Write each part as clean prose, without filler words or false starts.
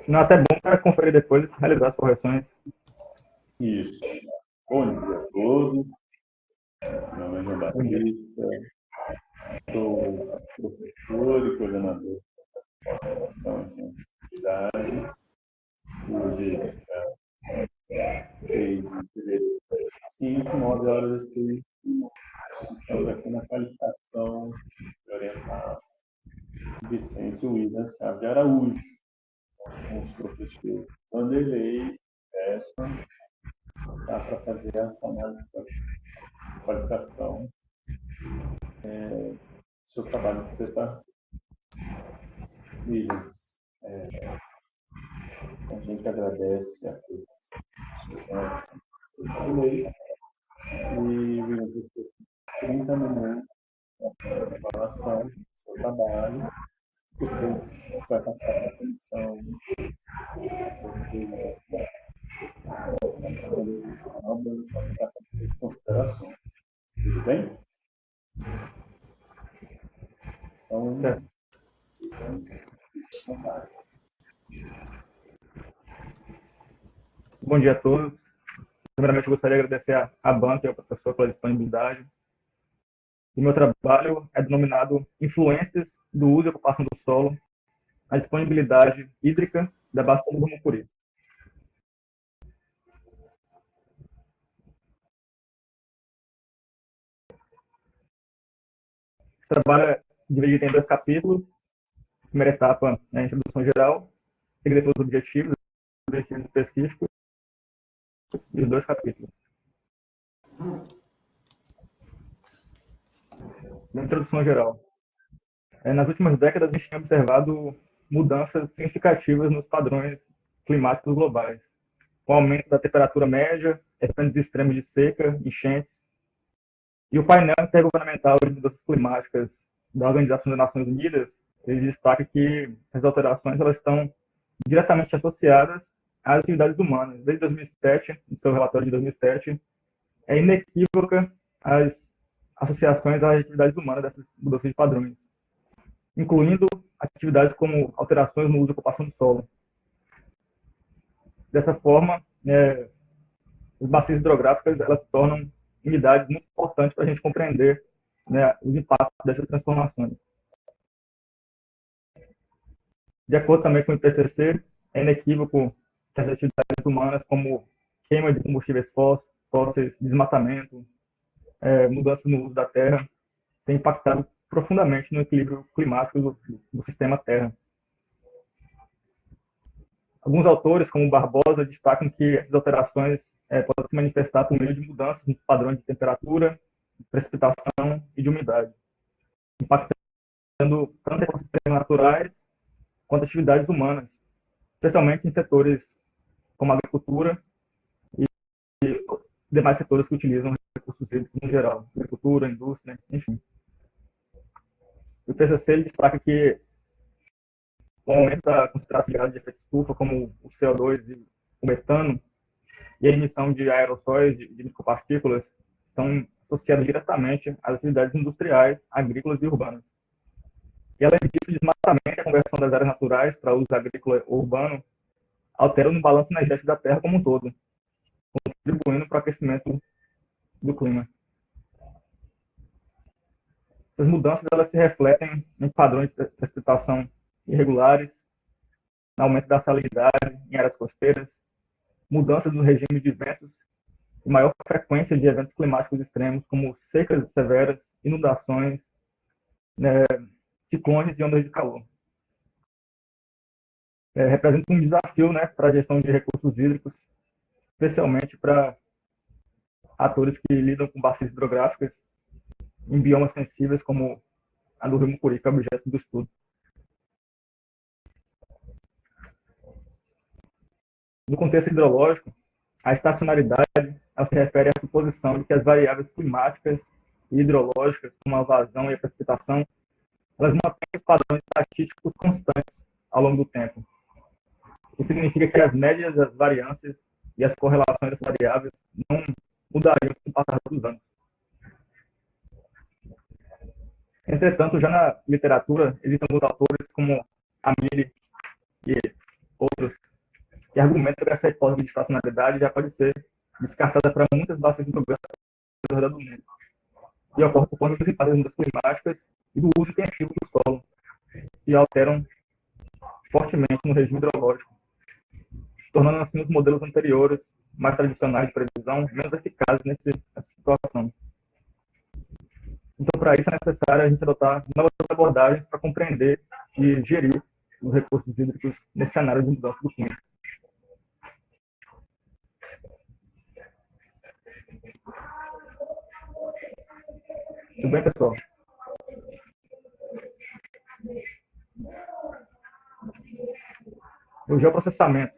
Não, até bom para conferir depois e realizar as correções. Isso. Bom dia a todos. Meu nome é João Batista. Sou professor e coordenador da pós-graduação em ciência da atividade. Hoje, 3 de fevereiro de 5, 9 horas e 6. Estamos aqui na qualificação de orientado Vicente William Chaves de Araújo, com os professores Vanderlei, Gerson, para fazer a análise da qualificação do seu trabalho de sexta. Williams, a gente agradece a presença do Vanderlei e Williams, você tem 30 minutos para avaliação do seu trabalho, depois vai passar para a comissão, para fazer as considerações. Tudo bem? Então, vontade. Bom dia a todos. Primeiramente, eu gostaria de agradecer à banca e ao professor pela disponibilidade. O meu trabalho é denominado Influências do uso e ocupação do solo na disponibilidade hídrica da bacia do Mucuri. Esse trabalho é dividido em 2 capítulos. A primeira etapa é a introdução geral, seguida pelos objetivos específicos e os 2 capítulos. Na introdução geral. Nas últimas décadas, a gente tem observado mudanças significativas nos padrões climáticos globais, com o aumento da temperatura média, eventos extremos de seca, enchentes, e o painel intergovernamental de mudanças climáticas da Organização das Nações Unidas, ele destaca que as alterações elas estão diretamente associadas às atividades humanas. Desde 2007, no seu relatório de 2007, é inequívoca as associações às atividades humanas dessas mudanças de padrões, incluindo atividades como alterações no uso e ocupação do solo. Dessa forma, as bacias hidrográficas elas se tornam unidades muito importantes para a gente compreender, né, os impactos dessas transformações. De acordo também com o IPCC, é inequívoco que as atividades humanas, como queima de combustíveis fósseis, desmatamento, mudança no uso da terra, têm impactado profundamente no equilíbrio climático do sistema Terra. Alguns autores, como Barbosa, destacam que essas alterações podem se manifestar por meio de mudanças nos padrões de temperatura, de precipitação e de umidade, impactando tanto ecossistemas naturais quanto atividades humanas, especialmente em setores como a agricultura e demais setores que utilizam recursos hídricos em geral, agricultura, indústria, enfim. O TCC destaca que o aumento da concentração de gases de efeito estufa, como o CO2 e o metano, e a emissão de aerossóis, de micropartículas, estão associadas diretamente às atividades industriais, agrícolas e urbanas. E, além disso, o desmatamento e a conversão das áreas naturais para uso agrícola ou urbano alteram o balanço energético da Terra como um todo, contribuindo para o aquecimento do clima. Essas mudanças elas se refletem em padrões de precipitação irregulares, aumento da salinidade em áreas costeiras, mudanças no regime de ventos e maior frequência de eventos climáticos extremos, como secas severas, inundações, ciclones e ondas de calor. Representa um desafio, né, para a gestão de recursos hídricos, especialmente para atores que lidam com bacias hidrográficas em biomas sensíveis, como a do Rio Mucuri, que é objeto do estudo. No contexto hidrológico, a estacionalidade ela se refere à suposição de que as variáveis climáticas e hidrológicas, como a vazão e a precipitação, elas mantêm os padrões estatísticos constantes ao longo do tempo. Isso significa que as médias das variâncias e as correlações dessas variáveis não mudariam com o passar dos anos. Entretanto, já na literatura, existem alguns autores como Amiri e outros que argumentam que essa hipótese de estacionalidade já pode ser descartada para muitas bacias hidrográficas ao redor do mundo. E ocorre por conta das principais mudanças climáticas e do uso intensivo do solo, que alteram fortemente no regime hidrológico, tornando assim os modelos anteriores, mais tradicionais de previsão, menos eficazes nessa situação. Então, para isso é necessário a gente adotar novas abordagens para compreender e gerir os recursos hídricos nesse cenário de mudança do clima. Tudo bem, pessoal? O geoprocessamento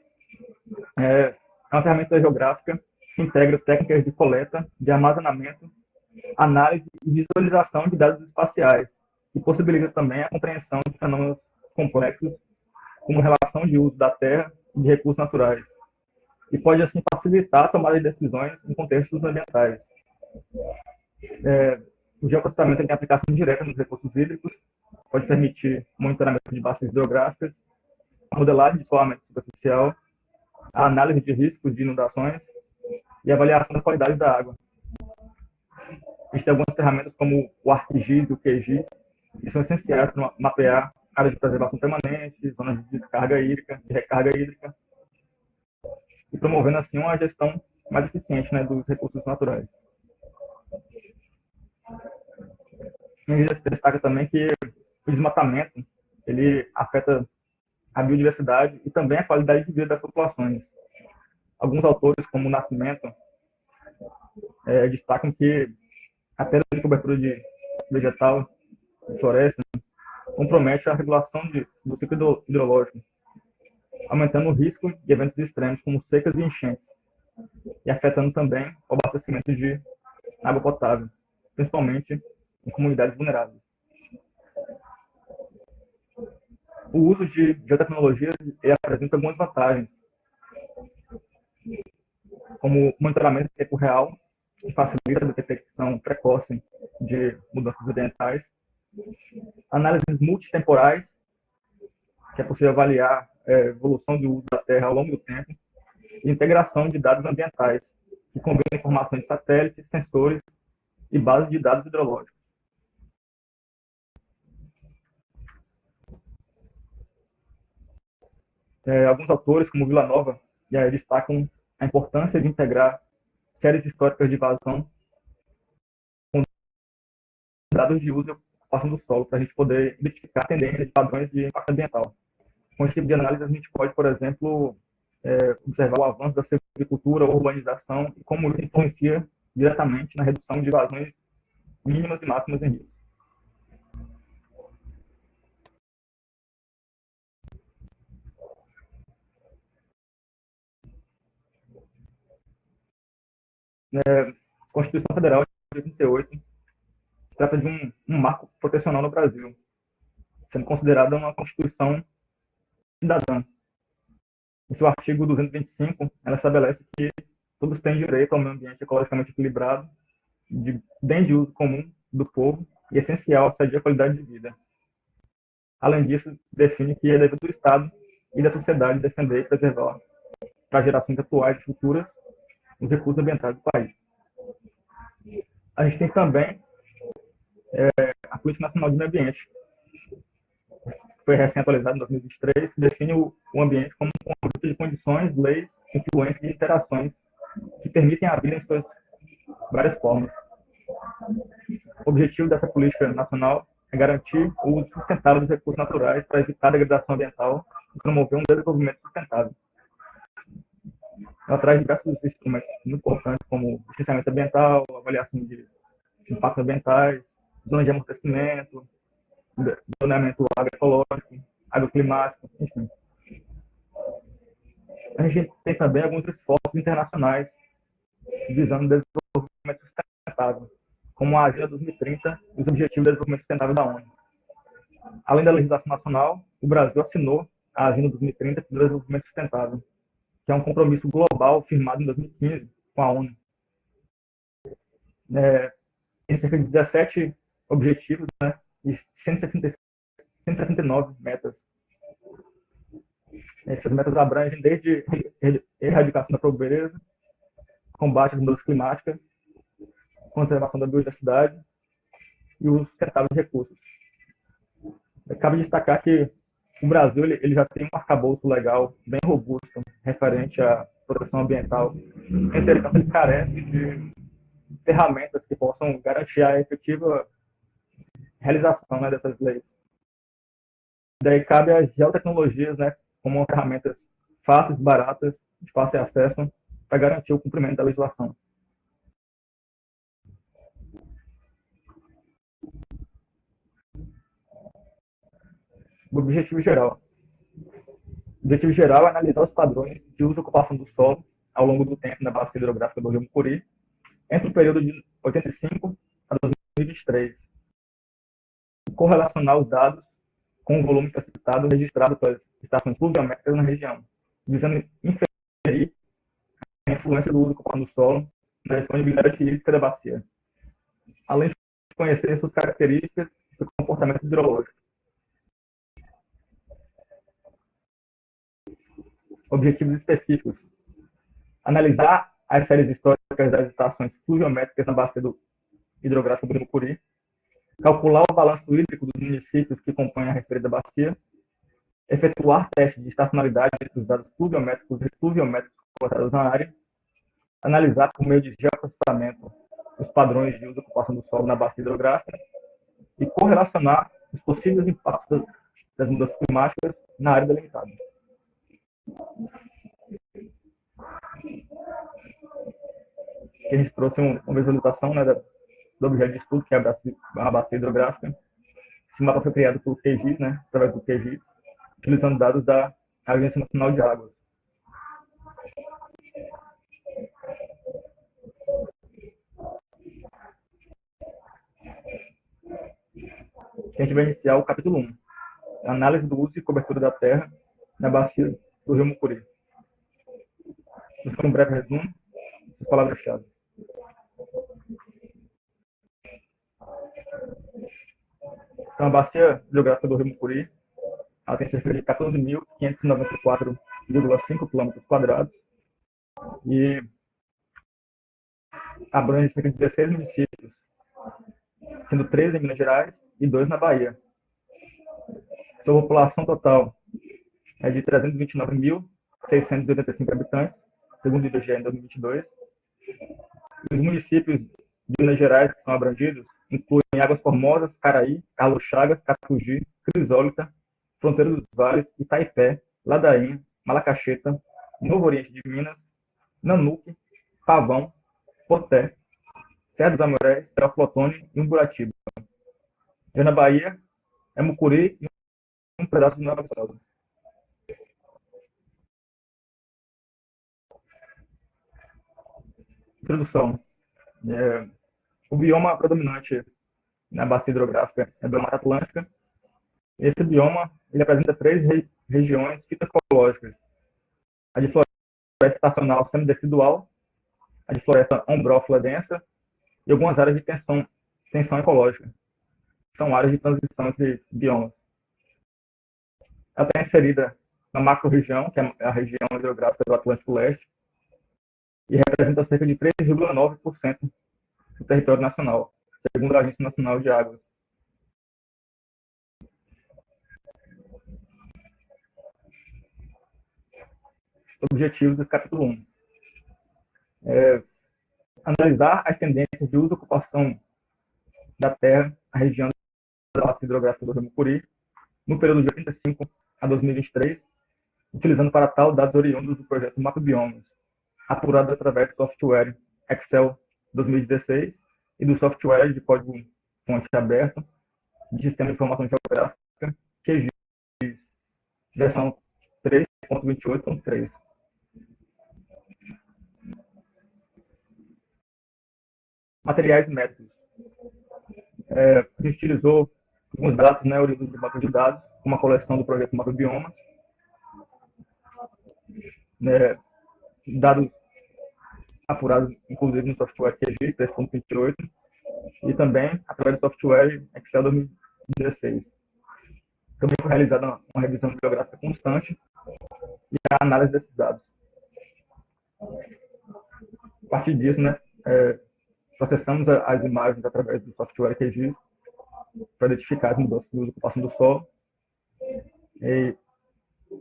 é uma ferramenta geográfica que integra técnicas de coleta, de armazenamento, análise e visualização de dados espaciais, e possibilita também a compreensão de fenômenos complexos, como relação de uso da terra e de recursos naturais, e pode, assim, facilitar a tomada de decisões em contextos ambientais. O geoprocessamento tem aplicação direta nos recursos hídricos, pode permitir monitoramento de bacias hidrográficas, a modelagem de escoamento superficial, a análise de riscos de inundações e a avaliação da qualidade da água. Existem algumas ferramentas como o ArcGIS e o QGIS, que são essenciais para mapear áreas de preservação permanente, zonas de descarga hídrica, de recarga hídrica, e promovendo assim uma gestão mais eficiente, né, dos recursos naturais. Se destaca também que o desmatamento ele afeta a biodiversidade e também a qualidade de vida das populações. Alguns autores, como o Nascimento, destacam que a perda de cobertura de vegetal de floresta compromete a regulação do ciclo hidrológico, aumentando o risco de eventos extremos como secas e enchentes, e afetando também o abastecimento de água potável, principalmente em comunidades vulneráveis. O uso de biotecnologias apresenta algumas vantagens, como o monitoramento em tempo real, que facilita a detecção precoce de mudanças ambientais, análises multitemporais, que é possível avaliar a evolução do uso da terra ao longo do tempo, e integração de dados ambientais, que combinam informações de satélites, sensores e bases de dados hidrológicos. Alguns autores, como Villanova, destacam a importância de integrar séries históricas de vazão com dados de uso e ocupação do solo, para a gente poder identificar tendências e padrões de impacto ambiental. Com esse tipo de análise, a gente pode, por exemplo, observar o avanço da silvicultura, urbanização, e como isso influencia diretamente na redução de vazões mínimas e máximas em rios. Constituição Federal de 88 trata de um marco protecional no Brasil, sendo considerada uma Constituição cidadã. Em seu artigo 225, ela estabelece que todos têm direito ao meio ambiente ecologicamente equilibrado, de bem de uso comum do povo e essencial à sadia qualidade de vida. Além disso, define que é dever do Estado e da sociedade defender e preservar, para gerações atuais e futuras, os recursos ambientais do país. A gente tem também a Política Nacional de Meio Ambiente, que foi recém-atualizada em 2023, que define o ambiente como um conjunto de condições, leis, influências e interações que permitem a vida em suas várias formas. O objetivo dessa política nacional é garantir o uso sustentável dos recursos naturais para evitar a degradação ambiental e promover um desenvolvimento sustentável. Ela traz diversos instrumentos muito importantes, como licenciamento ambiental, avaliação de impactos ambientais, zonas de amortecimento, zoneamento agroecológico, agroclimático, enfim. A gente tem também alguns esforços internacionais visando o desenvolvimento sustentável, como a Agenda 2030 e os Objetivos de Desenvolvimento Sustentável da ONU. Além da legislação nacional, o Brasil assinou a Agenda 2030 para o Desenvolvimento Sustentável, que é um compromisso global firmado em 2015 com a ONU. Tem cerca de 17 objetivos, né, e 169 metas. Essas metas abrangem desde erradicação da pobreza, combate às mudanças climáticas, conservação da biodiversidade e uso sustentável de recursos. Cabe destacar que o Brasil ele já tem um arcabouço legal bem robusto referente à proteção ambiental. Entretanto, ele carece de ferramentas que possam garantir a efetiva realização, né, dessas leis. Daí cabe às geotecnologias, né, como ferramentas fáceis, baratas, de fácil acesso, para garantir o cumprimento da legislação. O objetivo geral. O objetivo geral é analisar os padrões de uso e ocupação do solo ao longo do tempo na bacia hidrográfica do Rio Mucuri, entre o período de 85 a 2023, e correlacionar os dados com o volume precipitado registrado pelas estações pluviométricas na região, visando inferir a influência do uso e ocupação do solo na disponibilidade hídrica da bacia, além de conhecer suas características e seu comportamento hidrológico. Objetivos específicos: analisar as séries históricas das estações pluviométricas na bacia hidrográfica do Mucuri, calcular o balanço hídrico dos municípios que compõem a referida bacia, efetuar testes de estacionalidade entre os dados pluviométricos e pluviométricos coletados na área, analisar por meio de geoprocessamento os padrões de uso e ocupação do solo na bacia hidrográfica e correlacionar os possíveis impactos das mudanças climáticas na área delimitada. Aqui a gente trouxe uma visualização, né, do objeto de estudo, que é a bacia hidrográfica. Esse mapa foi criado pelo QGIS, né, através do QGIS, utilizando dados da Agência Nacional de Águas. A gente vai iniciar o capítulo 1, análise do uso e cobertura da terra na bacia do Rio Mucuri. Vou fazer um breve resumo das palavras-chave. Então, a bacia hidrográfica do Rio Mucuri, ela tem cerca de 14.594,5 km² e abrange cerca de 16 municípios, sendo 13 em Minas Gerais e 2 na Bahia. Sua população total é de 329.685 habitantes, segundo o IBGE em 2022. Os municípios de Minas Gerais que são abrangidos incluem Águas Formosas, Caraí, Carlos Chagas, Catugi, Crisólita, Fronteira dos Vales, Itaipé, Ladainha, Malacacheta, Novo Oriente de Minas, Nanuque, Pavão, Poté, Serra dos Amorés, Teoflotone e Umburatiba. Já na Bahia, é Mucuri e um pedaço de Nova Viçosa. Introdução. O bioma predominante na bacia hidrográfica é a Mata Atlântica. Esse bioma ele apresenta 3 regiões fitoecológicas: a de floresta estacional semidecidual, a de floresta ombrófila densa e algumas áreas de tensão ecológica. São áreas de transição entre biomas. Ela está inserida na macro-região, que é a região hidrográfica do Atlântico Leste, e representa cerca de 3,9% do território nacional, segundo a Agência Nacional de Águas. Objetivos do capítulo 1. Analisar as tendências de uso e ocupação da terra na região da bacia hidrográfica do Rio Mucuri, no período de 85 a 2023, utilizando para tal dados oriundos do projeto Macrobiomas, apurado através do software Excel 2016 e do software de código-fonte aberto de Sistema de Informação Geográfica, QGIS, versão 3.28.3. Materiais e métodos. A gente utilizou alguns dados, né, oriundos do banco de dados, uma coleção do projeto Macrobiomas, dados apurados, inclusive, no software QGIS 3.28 e também através do software Excel 2016. Também foi realizada uma revisão bibliográfica constante a análise desses dados. A partir disso, né, processamos as imagens através do software QGIS para identificar as mudanças de ocupação do solo e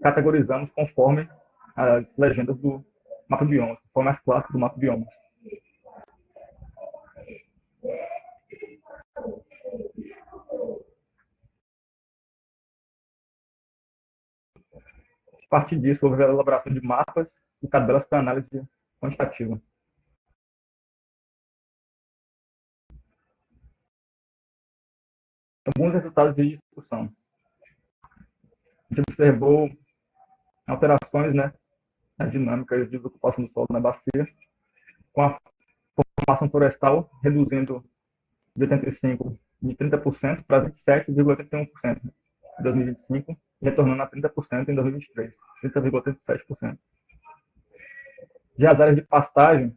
categorizamos conforme as legendas do mapa biomas, conforme as classes do mapa biomas. A partir disso, houve a elaboração de mapas e tabelas para análise quantitativa. Alguns resultados de discussão. A gente observou alterações, né, nas dinâmicas de ocupação do solo na bacia, com a formação florestal reduzindo de 85% de 30% para 27,81% em 2025 e retornando a 30% em 2023, 30,87%. Já as áreas de pastagem,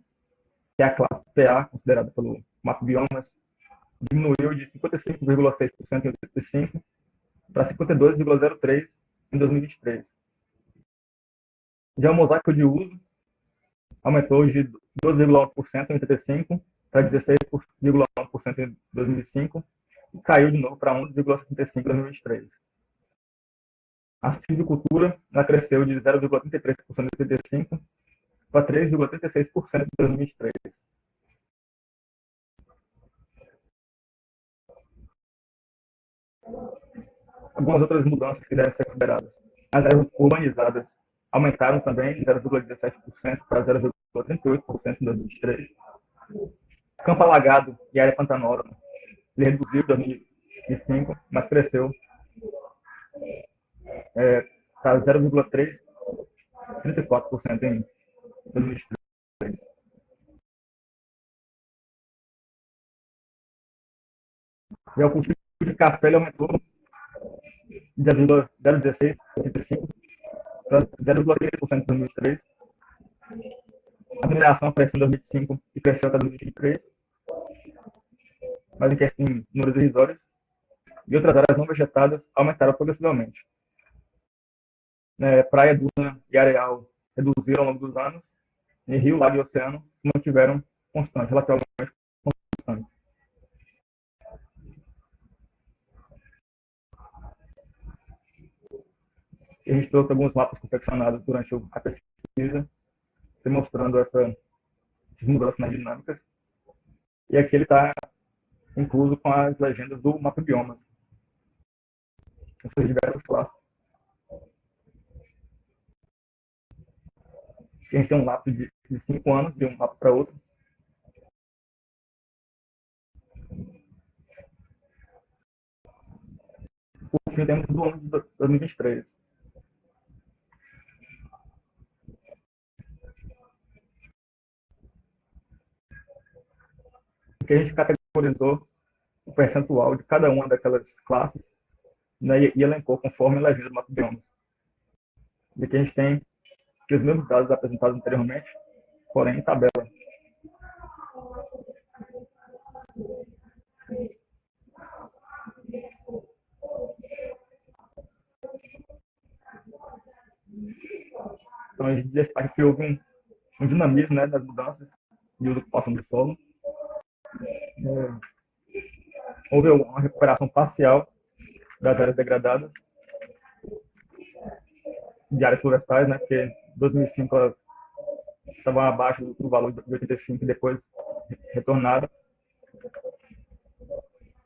que é a classe PA, considerada pelo MapBiomas, diminuiu de 55,6% em 2025 para 52,03% em 2023. Já o mosaico de uso aumentou de 12,1% em 85 para 16,1% em 2005 e caiu de novo para 11,75% em 2023. A silvicultura cresceu de 0,33% em 85 para 3,36% em 2023. Algumas outras mudanças que devem ser consideradas. As áreas urbanizadas aumentaram também de 0,17% para 0,38% em 2023. Campo alagado e área pantanosa ele reduziu em 2005, mas cresceu para 0,34% em 2023. E o cultivo de café ele aumentou de 0,16% para 0,3% em 2023. A mineração cresceu em 2005 e cresceu até 2023, mas em números irrisórios. E outras áreas não vegetadas aumentaram progressivamente. Praia, duna e areal reduziram ao longo dos anos, e rio, lago e oceano se mantiveram constantes, relativamente constantes. E a gente trouxe alguns mapas confeccionados durante a pesquisa, demonstrando essas mudanças nas dinâmicas. E aqui ele está incluso com as legendas do mapa biomas, com suas diversas classes. A gente tem um lapso de 5 anos de um mapa para outro. Por fim, temos do ano de 2023. Que a gente categorizou o percentual de cada uma daquelas classes, né, e elencou conforme a legenda do mapa biomas. E aqui a gente tem os mesmos dados apresentados anteriormente, porém em tabela. Então a gente destaca que houve um dinamismo, né, das mudanças de ocupação do solo. Houve uma recuperação parcial das áreas degradadas, de áreas florestais, né, porque em 2005 elas estavam abaixo do valor de 85 e depois retornaram.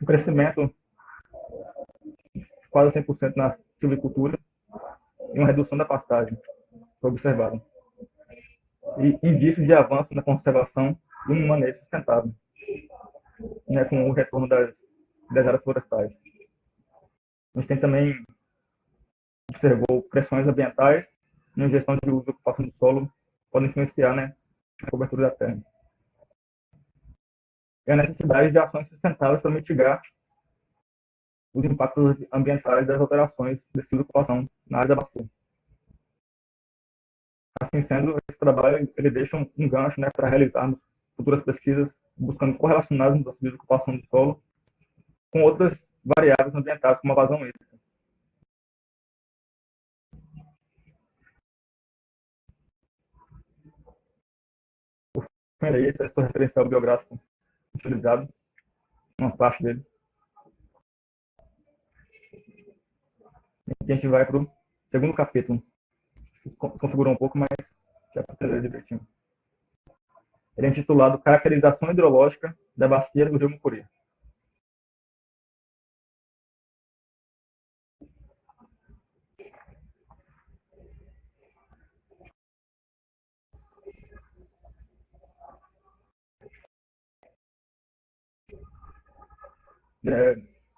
Um crescimento de quase 100% na silvicultura e uma redução da pastagem foi observado. E indícios de avanço na conservação e um manejo sustentável, né, com o retorno das áreas florestais. A gente tem também observou pressões ambientais e injeção de uso e ocupação do solo podem influenciar, né, a cobertura da terra. E a necessidade de ações sustentáveis para mitigar os impactos ambientais das alterações de uso e ocupação na área da bacia. Assim sendo, esse trabalho ele deixa um gancho, né, para realizarmos futuras pesquisas buscando correlacionar as mudanças de ocupação do solo com outras variáveis ambientais, como a vazão hídrica. Olha aí, esse é o referencial biográfico utilizado, uma parte dele. Aqui a gente vai para o segundo capítulo. Configurou um pouco, mas já para entender direitinho. Ele é intitulado Caracterização Hidrológica da Bacia do Rio Mucuri.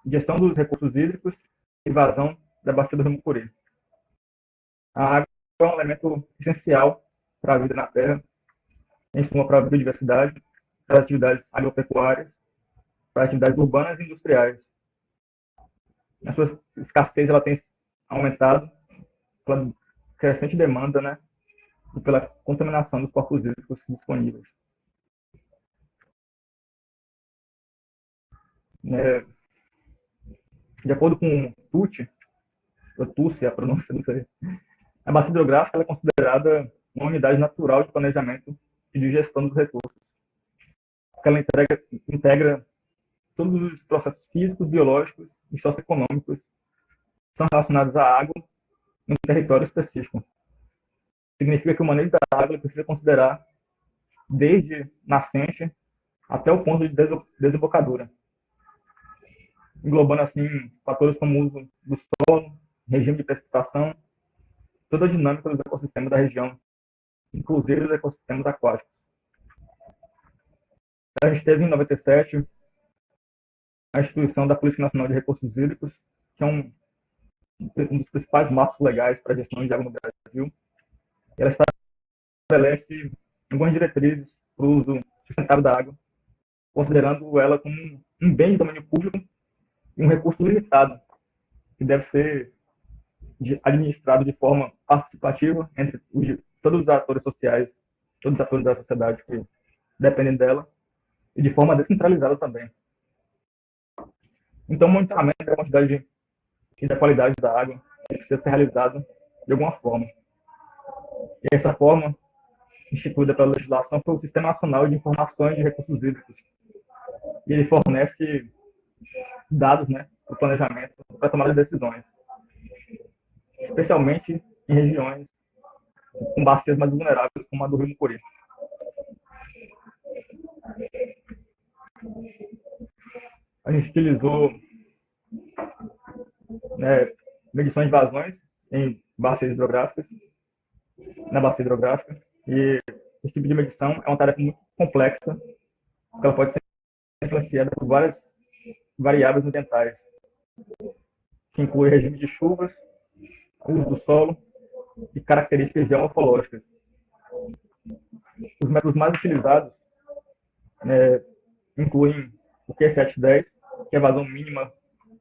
Gestão dos recursos hídricos e vazão da Bacia do Rio Mucuri. A água é um elemento essencial para a vida na Terra, em suma para a biodiversidade, para as atividades agropecuárias, para atividades urbanas e industriais. A sua escassez ela tem aumentado pela crescente demanda, né, e pela contaminação dos corpos hídricos disponíveis. De acordo com Tucci, a pronúncia, não sei, a bacia hidrográfica é considerada uma unidade natural de planejamento e de gestão dos recursos, porque ela integra todos os processos físicos, biológicos e socioeconômicos que são relacionados à água em um território específico. Significa que o manejo da água precisa considerar desde nascente até o ponto de desembocadura, englobando assim fatores como o uso do solo, regime de precipitação, toda a dinâmica dos ecossistemas da região, inclusive os ecossistemas aquáticos. A gente teve em 97 a instituição da Política Nacional de Recursos Hídricos, que é um dos principais marcos legais para a gestão de água no Brasil. Ela estabelece algumas diretrizes para o uso sustentável da água, considerando ela como um bem de domínio público e um recurso limitado, que deve ser administrado de forma participativa entre todos os atores sociais, todos os atores da sociedade que dependem dela, e de forma descentralizada também. Então, o monitoramento da quantidade e da qualidade da água precisa ser realizado de alguma forma. E essa forma, instituída pela legislação, foi o Sistema Nacional de Informações de Recursos Hídricos. E ele fornece dados, né, para o planejamento, para a tomada de decisões, especialmente em regiões com bacias mais vulneráveis, como a do Rio Mucuri. A gente utilizou medições de vazões em bacias hidrográficas, na bacia hidrográfica, e esse tipo de medição é uma tarefa muito complexa, porque ela pode ser influenciada por várias variáveis ambientais, que inclui regime de chuvas, uso do solo e características geomorfológicas. Os métodos mais utilizados incluem o Q710, que é a vazão mínima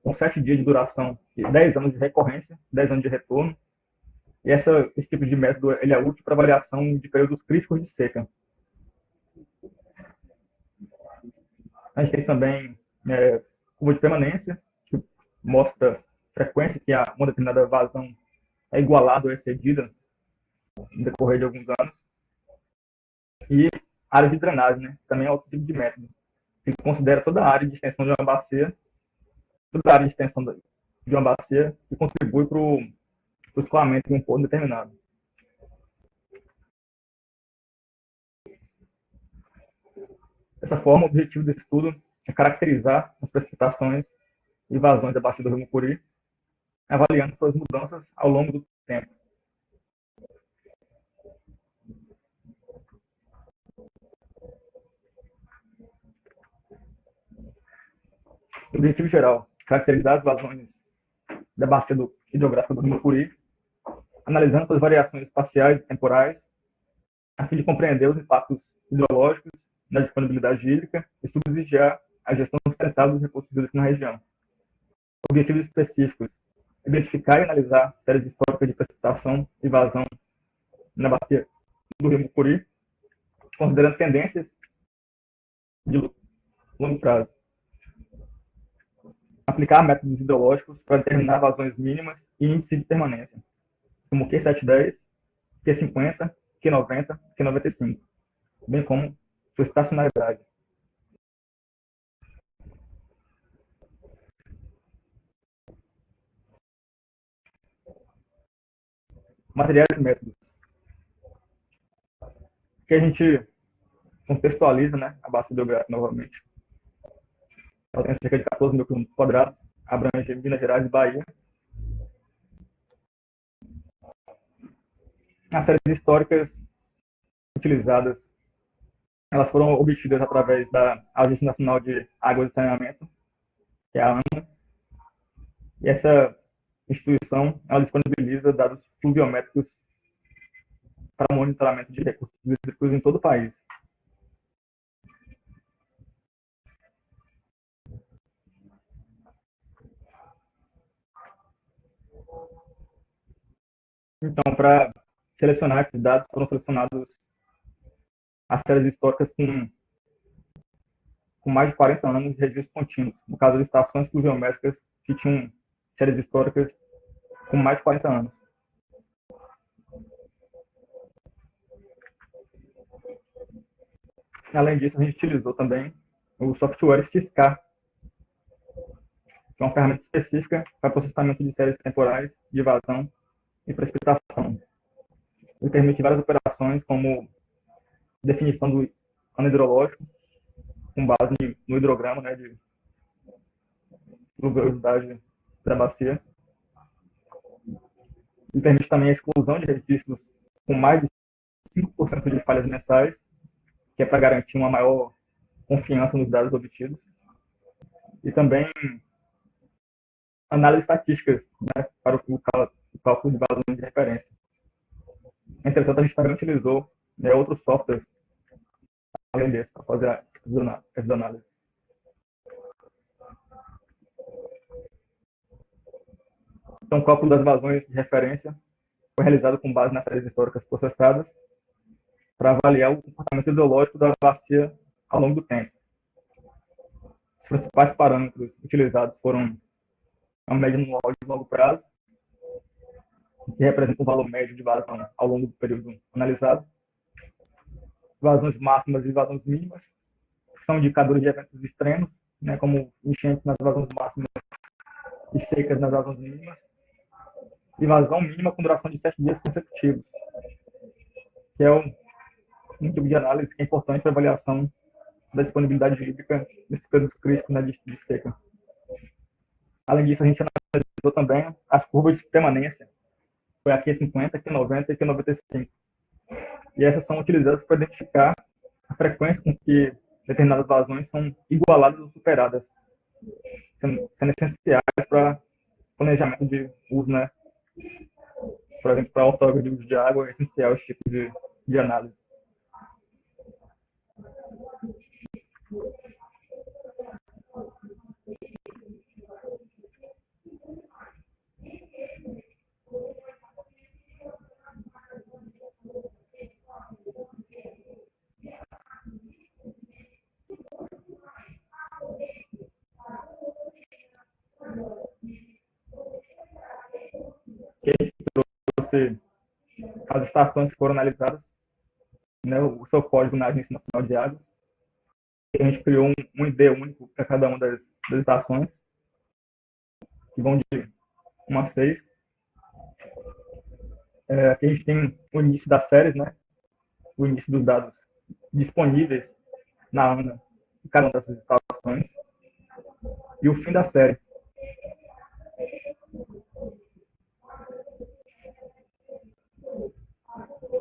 com 7 dias de duração e 10 anos de recorrência, 10 anos de retorno. E esse tipo de método ele é útil para avaliação de períodos críticos de seca. A gente tem também curva de permanência, que mostra a frequência que uma determinada vazão é igualada ou excedida no decorrer de alguns anos. E área de drenagem, né? Também é outro tipo de método, que considera toda a área de extensão de uma bacia, toda a área de extensão de uma bacia e contribui para o escoamento de um ponto determinado. Dessa forma, o objetivo desse estudo é caracterizar as precipitações e vazões da bacia do Rio Mucuri, avaliando suas mudanças ao longo do tempo. O objetivo geral, caracterizar as vazões da bacia hidrográfica do Rio Mucuri, analisando suas variações espaciais e temporais, a fim de compreender os impactos hidrológicos na disponibilidade hídrica e subsidiar a gestão sustentável dos recursos hídricos na região. Objetivos específicos: identificar e analisar séries históricas de precipitação e vazão na bacia do Rio Mucuri, considerando tendências de longo prazo. Aplicar métodos hidrológicos para determinar vazões mínimas e índice de permanência, como Q710, Q50, Q90, Q95, bem como sua estacionalidade. Materiais e métodos. Que a gente contextualiza, né, a bacia hidrográfica novamente. Ela tem cerca de 14 mil quilômetros quadrados, abrange Minas Gerais e Bahia. As séries históricas utilizadas, elas foram obtidas através da Agência Nacional de Águas e Saneamento, que é a ANA, e essa instituição ela disponibiliza dados pluviométricos para monitoramento de recursos hídricos em todo o país. Então, para selecionar esses dados, foram selecionados as séries históricas com mais de 40 anos de registro contínuo. No caso, as estações pluviométricas que tinham séries históricas com mais de 40 anos. Além disso, a gente utilizou também o software Syscar, que é uma ferramenta específica para processamento de séries temporais de vazão e precipitação. Ele permite várias operações, como definição do ano hidrológico, com base no hidrograma, né, de pluviosidade da bacia. Ele permite também a exclusão de registros com mais de 5% de falhas mensais, que é para garantir uma maior confiança nos dados obtidos. E também análises estatísticas, né, para o cálculo de vazões de referência. Entretanto, a gente também utilizou, né, outros softwares além desse para fazer essas análises. Então, o cálculo das vazões de referência foi realizado com base nas séries históricas processadas para avaliar o comportamento hidrológico da bacia ao longo do tempo. Os principais parâmetros utilizados foram a média anual de longo prazo, que representa o valor médio de vazão ao longo do período analisado, vazões máximas e vazões mínimas, que são indicadores de eventos extremos, né, como enchentes nas vazões máximas e secas nas vazões mínimas, e vazão mínima com duração de 7 dias consecutivos, que é um tipo de análise que é importante para a avaliação da disponibilidade hídrica nesses períodos críticos, né, de seca. Além disso, a gente analisou também as curvas de permanência, foi a Q50, Q90 e Q95. E essas são utilizadas para identificar a frequência com que determinadas vazões são igualadas ou superadas, sendo essenciais para planejamento de uso, né? Por exemplo, para ortógrafo de uso de água, é essencial esse tipo de análise. Que a gente trouxe as estações que foram analisadas, né, o seu código na Agência Nacional de Água. A gente criou um ID único para cada uma das estações, que vão de 1 a 6. Aqui a gente tem o início das séries, né, o início dos dados disponíveis na ANA de cada uma dessas estações, e o fim da série.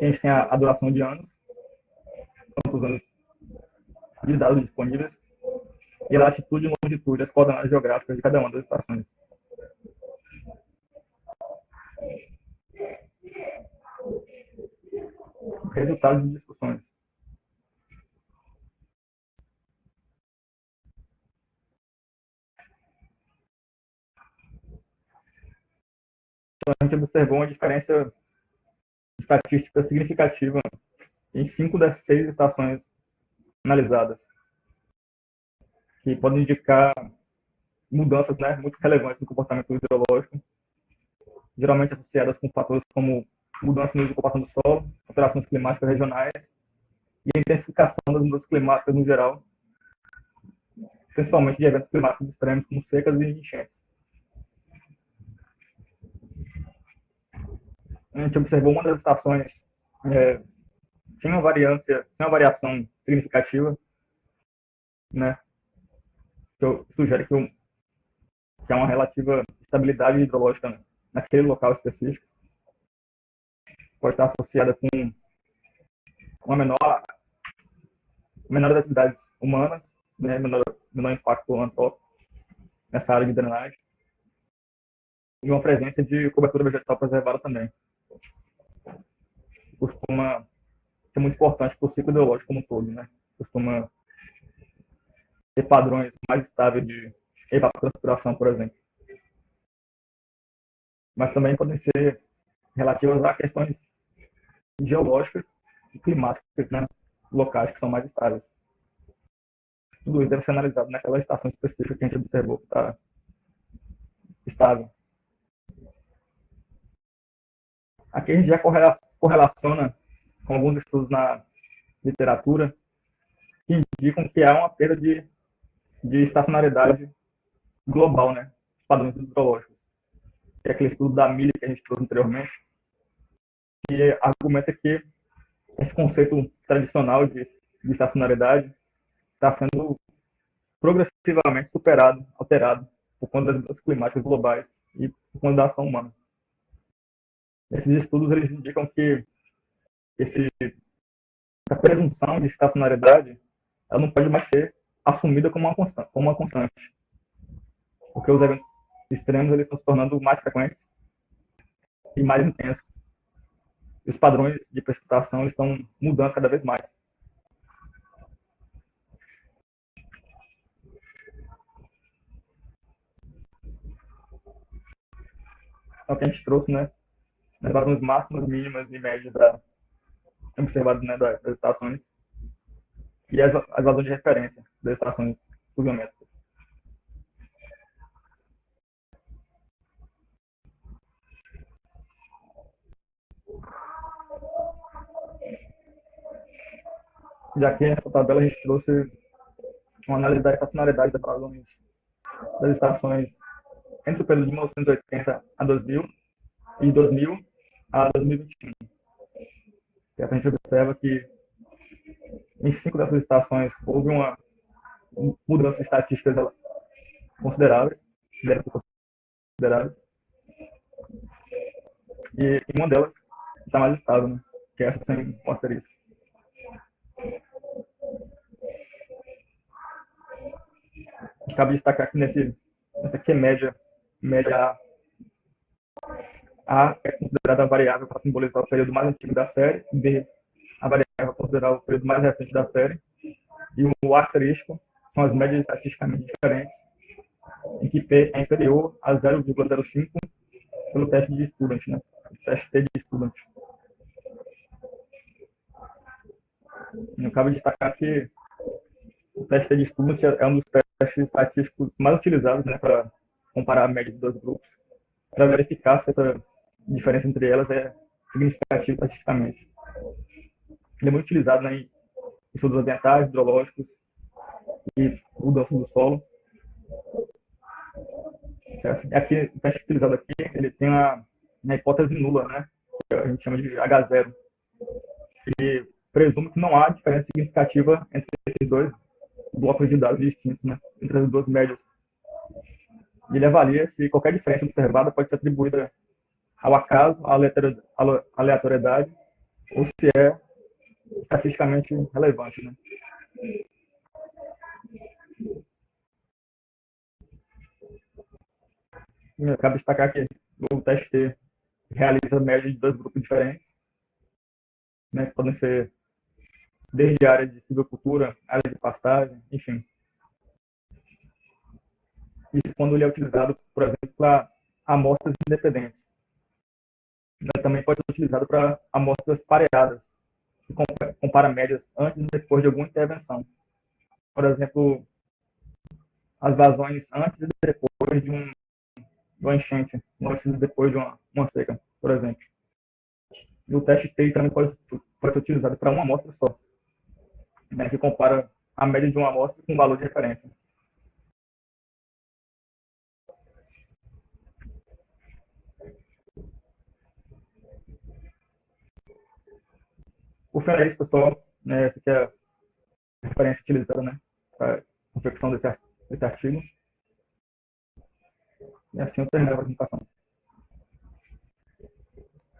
A gente tem a duração de anos, quantos anos de dados disponíveis, e a latitude e longitude, as coordenadas geográficas de cada uma das estações. Resultados de discussões. Então, a gente observou uma diferença estatística significativa em 5 das 6 estações analisadas, que podem indicar mudanças, né, muito relevantes no comportamento hidrológico, geralmente associadas com fatores como mudança no comportamento do solo, alterações climáticas regionais e a intensificação das mudanças climáticas no geral, principalmente de eventos climáticos extremos como secas e enchentes. A gente observou uma das estações sem uma variação significativa, né, que sugere que há uma relativa estabilidade hidrológica naquele local específico. Pode estar associada com uma menor atividades humanas, né, menor impacto antrópico nessa área de drenagem, e uma presença de cobertura vegetal preservada também. Costuma ser muito importante para o ciclo hidrológico como um todo, né? Costuma ter padrões mais estáveis de evapotranspiração, por exemplo. Mas também podem ser relativas a questões geológicas e climáticas, né, locais que são mais estáveis. Tudo isso deve ser analisado naquela estação específica que a gente observou que está estável. Aqui a gente já correlaciona com alguns estudos na literatura que indicam que há uma perda de estacionalidade global, né, dos padrões hidrológicos. Que é aquele estudo da milha que a gente trouxe anteriormente, que argumenta que esse conceito tradicional de estacionalidade está sendo progressivamente superado, alterado, por conta das mudanças climáticas globais e por conta da ação humana. Esses estudos eles indicam que essa presunção de estacionalidade ela não pode mais ser assumida como uma constante, porque os eventos extremos eles estão se tornando mais frequentes e mais intensos. E os padrões de precipitação eles estão mudando cada vez mais. Então, o que a gente trouxe, né, as vazões máximas, mínimas e médias observadas, né, das estações e as vazões de referência das estações pluviométricas. Já que nessa tabela a gente trouxe uma análise da estacionalidade das vazões das estações entre o período de 1980 a 2000 e 2000 a 2021. E a gente observa que em 5 dessas estações houve uma mudança estatísticas consideráveis, consideráveis, e uma delas está mais estável, né? Que é essa sem um asterisco. Cabe destacar que nessa aqui é média A é considerada a variável para simbolizar o período mais antigo da série, B a variável para considerar o período mais recente da série, e o asterisco são as médias estatisticamente diferentes, em que P é inferior a 0,05 pelo teste de Student, né? O teste T de Student. Eu cabe destacar que o teste T de Student é um dos testes estatísticos mais utilizados, né, para comparar a média de dois grupos, para verificar se essa diferença entre elas é significativa estatisticamente. Ele é muito utilizado, né, em estudos ambientais, hidrológicos e mudança do solo. Certo? Aqui, o teste utilizado aqui, ele tem uma hipótese nula, né, que a gente chama de H0. Ele presume que não há diferença significativa entre esses dois blocos de dados distintos, né, entre as duas médias. E ele avalia se qualquer diferença observada pode ser atribuída ao acaso, à aleatoriedade, ou se é estatisticamente relevante, né? E cabe destacar que o teste realiza a média de dois grupos diferentes, né, que podem ser desde área de silvicultura, área de pastagem, enfim. Isso quando ele é utilizado, por exemplo, para amostras independentes. Ele também pode ser utilizado para amostras pareadas, que compara médias antes e depois de alguma intervenção. Por exemplo, as vazões antes e depois de uma enchente, antes e depois de uma seca, por exemplo. E o teste TEI também pode ser utilizado para uma amostra só. né, que compara a média de uma amostra com um valor de referência. Por fim, é isso, pessoal. Essa aqui é a referência utilizada, né, para a confecção desse artigo. E assim eu termino a apresentação.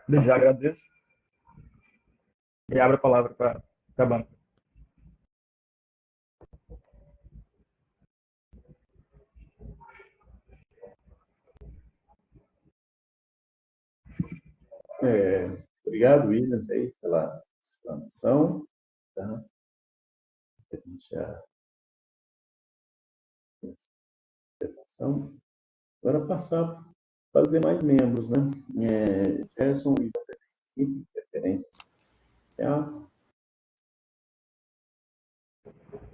Desde já agradeço e abro a palavra para a banca. Obrigado, Williams, aí, pela explanação. Tá? A gente já... Agora passar a fazer mais membros, né? Gerson e referência.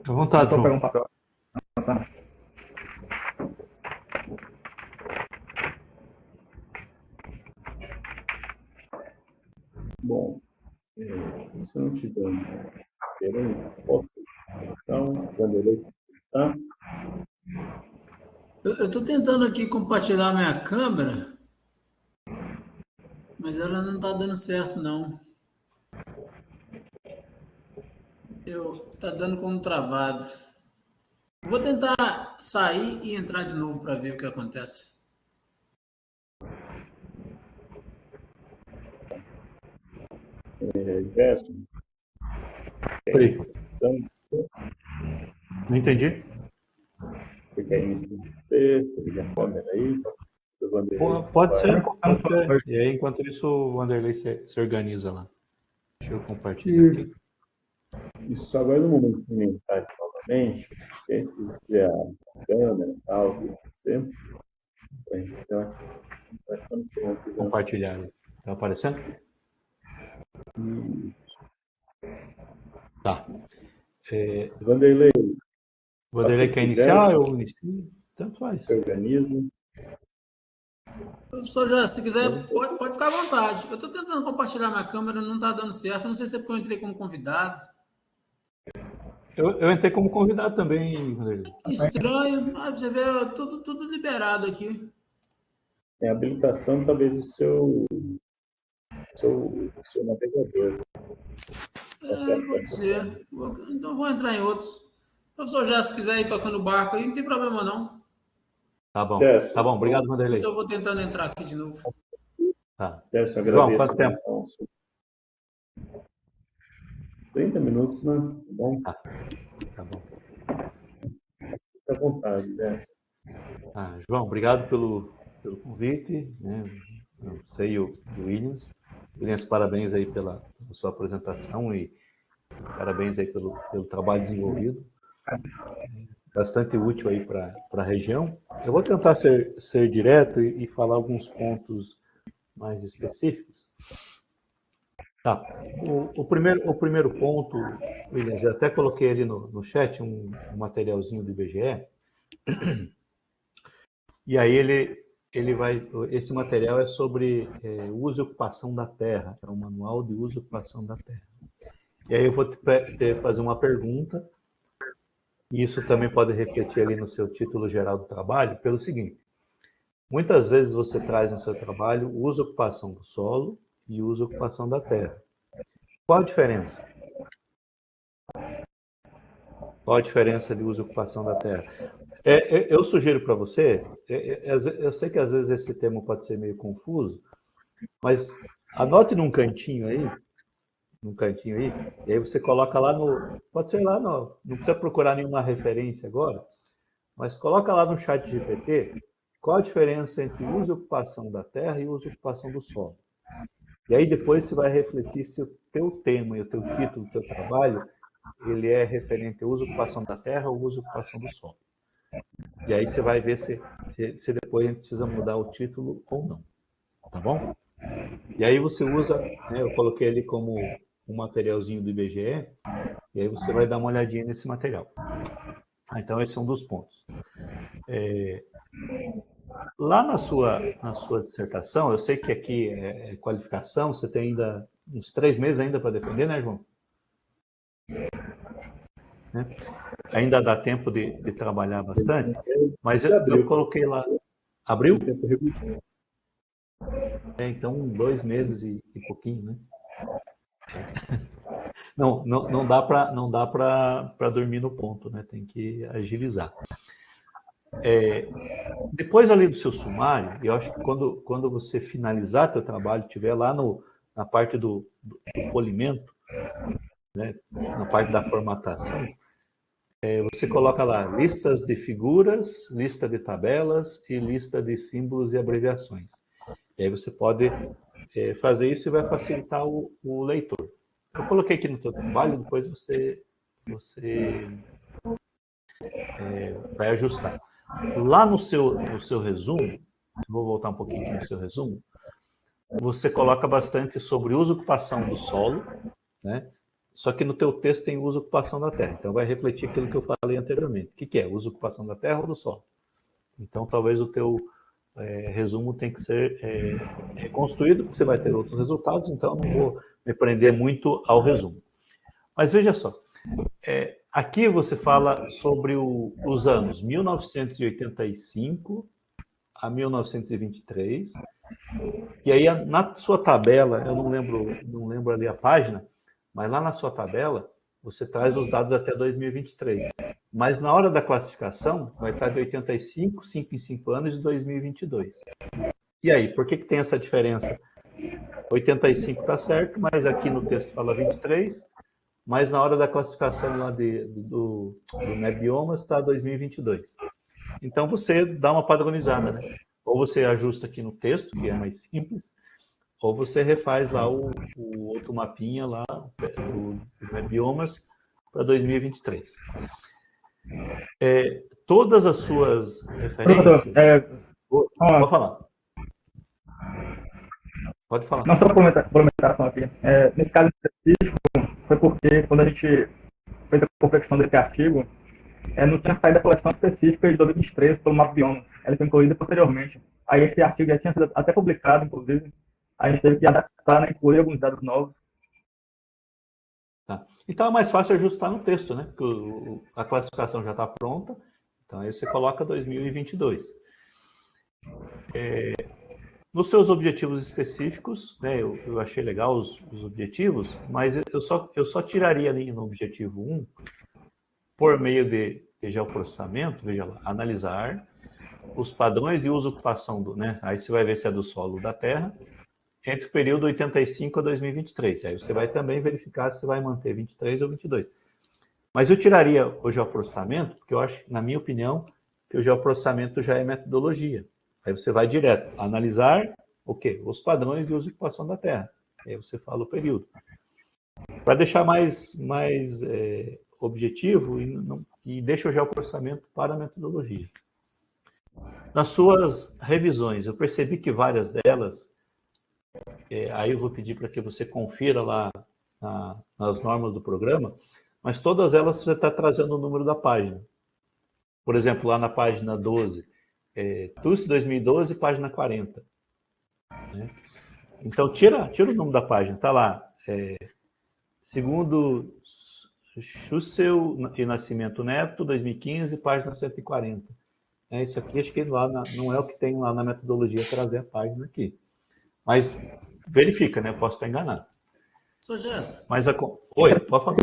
À vontade, Só pegar um João. papel. Bom, se não tiver foto, então, Vanderlei, tá? Eu estou tentando aqui compartilhar minha câmera, mas ela não está dando certo, não. Tá dando como travado. Vou tentar sair e entrar de novo para ver o que acontece. Gerson. Oi. Então, Não entendi. você quer iniciar? Você liga a câmera aí? Pode ser, pode ser. E aí, enquanto isso, o Vanderlei se organiza lá. Deixa eu compartilhar aqui. Isso, agora no momento de comentário novamente, se quiser a câmera e tal, você. Então, vai ficando pronto. Compartilhar ali. Tá aparecendo? Tá. Vanderlei. O Vanderlei quer iniciar? Eu inicio? Tanto faz. Organismo. Professor, já, se quiser, pode ficar à vontade. Eu estou tentando compartilhar minha câmera, não está dando certo. Não sei se é porque eu entrei como convidado. Eu entrei como convidado também, Vanderlei. Estranho, mas você vê, tudo liberado aqui. A habilitação, talvez, do seu navegador. Pode ser. Então vou entrar em outros. Professor, já se quiser ir tocando o barco aí, não tem problema não. Tá bom. Tá bom. Obrigado, Vanderlei. Então eu vou tentando entrar aqui de novo. Tá. João, quanto tempo? 30 minutos, né? Tá bom? Tá bom. Fique à vontade, Gerson. João, obrigado pelo convite, né? Eu sei o Williams. Williams, parabéns aí pela sua apresentação e parabéns aí pelo trabalho desenvolvido. Bastante útil aí para a região. Eu vou tentar ser direto e falar alguns pontos mais específicos. Tá. O primeiro ponto, Williams, eu até coloquei ali no chat um materialzinho do IBGE. E aí esse material é sobre uso e ocupação da terra, é um manual de uso e ocupação da terra. E aí eu vou fazer uma pergunta, e isso também pode refletir ali no seu título geral do trabalho, pelo seguinte: muitas vezes você traz no seu trabalho uso e ocupação do solo e uso e ocupação da terra. Qual a diferença? Qual a diferença de uso e ocupação da terra? Eu sugiro para você, eu sei que às vezes esse termo pode ser meio confuso, mas anote num cantinho aí, e aí você coloca lá pode ser lá não precisa procurar nenhuma referência agora, mas coloca lá no chat GPT qual a diferença entre uso e ocupação da terra e uso e ocupação do solo. E aí depois você vai refletir se o teu tema e o teu título do teu trabalho, ele é referente ao uso e ocupação da terra ou uso e ocupação do solo. E aí você vai ver se depois a gente precisa mudar o título ou não. Tá bom? E aí você usa, né, eu coloquei ali como um materialzinho do IBGE, e aí você vai dar uma olhadinha nesse material. Então esse é um dos pontos. Lá na sua dissertação, eu sei que aqui é qualificação, você tem ainda uns 3 meses ainda para defender, né, João? né? Ainda dá tempo de trabalhar bastante, mas eu coloquei lá. Abril? Então, 2 meses e pouquinho, né? Não dá para dormir no ponto, né? Tem que agilizar. Depois ali do seu sumário, eu acho que quando você finalizar seu trabalho, estiver lá na parte do polimento, né? Na parte da formatação, você coloca lá listas de figuras, lista de tabelas e lista de símbolos e abreviações. E aí você pode fazer isso e vai facilitar o leitor. Eu coloquei aqui no seu trabalho, depois você vai ajustar. Lá no seu resumo, vou voltar um pouquinho aqui no seu resumo, você coloca bastante sobre uso e ocupação do solo, né? Só que no teu texto tem uso e ocupação da terra. Então vai refletir aquilo que eu falei anteriormente. O que é? Uso e ocupação da terra ou do solo? Então talvez o teu resumo tem que ser reconstruído, porque você vai ter outros resultados, então não vou me prender muito ao resumo. Mas veja só, aqui você fala sobre os anos 1985 a 1923, e aí na sua tabela, eu não lembro ali a página, mas lá na sua tabela você traz os dados até 2023. Mas na hora da classificação vai estar de 85, 5 em 5 anos e 2022. E aí, por que tem essa diferença? 85 está certo, mas aqui no texto fala 23, mas na hora da classificação lá do NetBiomas está 2022. Então você dá uma padronizada, né? Ou você ajusta aqui no texto, que é mais simples, ou você refaz lá o outro mapinha lá do NetBiomas para 2023. Todas as suas referências... Pode falar. Pode falar. Não, só uma complementação aqui. Nesse caso específico, foi porque quando a gente fez a confecção desse artigo, não tinha saído a coleção específica de 2023 pelo MapBiomas. Ela foi incluída posteriormente. Aí esse artigo já tinha sido até publicado, inclusive. A gente teve que adaptar, né, incluir alguns dados novos. Tá. Então é mais fácil ajustar no texto, né? Porque a classificação já está pronta. Então aí você coloca 2022. Nos seus objetivos específicos, né, eu achei legal os objetivos, mas eu só tiraria ali no objetivo 1, por meio de geoprocessamento, veja lá, analisar os padrões de uso e ocupação né? Aí você vai ver se é do solo ou da terra, entre o período 85 a 2023. Aí você vai também verificar se vai manter 23 ou 22. Mas eu tiraria o geoprocessamento, porque eu acho, na minha opinião, que o geoprocessamento já é metodologia. Aí você vai direto, analisar o quê? Os padrões de uso e ocupação da terra. Aí você fala o período. Para deixar mais objetivo e deixa o geoprocessamento para a metodologia. Nas suas revisões, eu percebi que várias delas, aí eu vou pedir para que você confira lá nas normas do programa, mas todas elas você está trazendo o número da página. Por exemplo, lá na página 12, TUS 2012, página 40. Né? Então, tira o número da página, está lá. Segundo Schussel e Nascimento Neto, 2015, página 140. Isso aqui acho que lá não é o que tem lá na metodologia trazer a página aqui. Mas verifica, né? Eu posso estar enganado. Sr. Gerson. Oi, pode falar.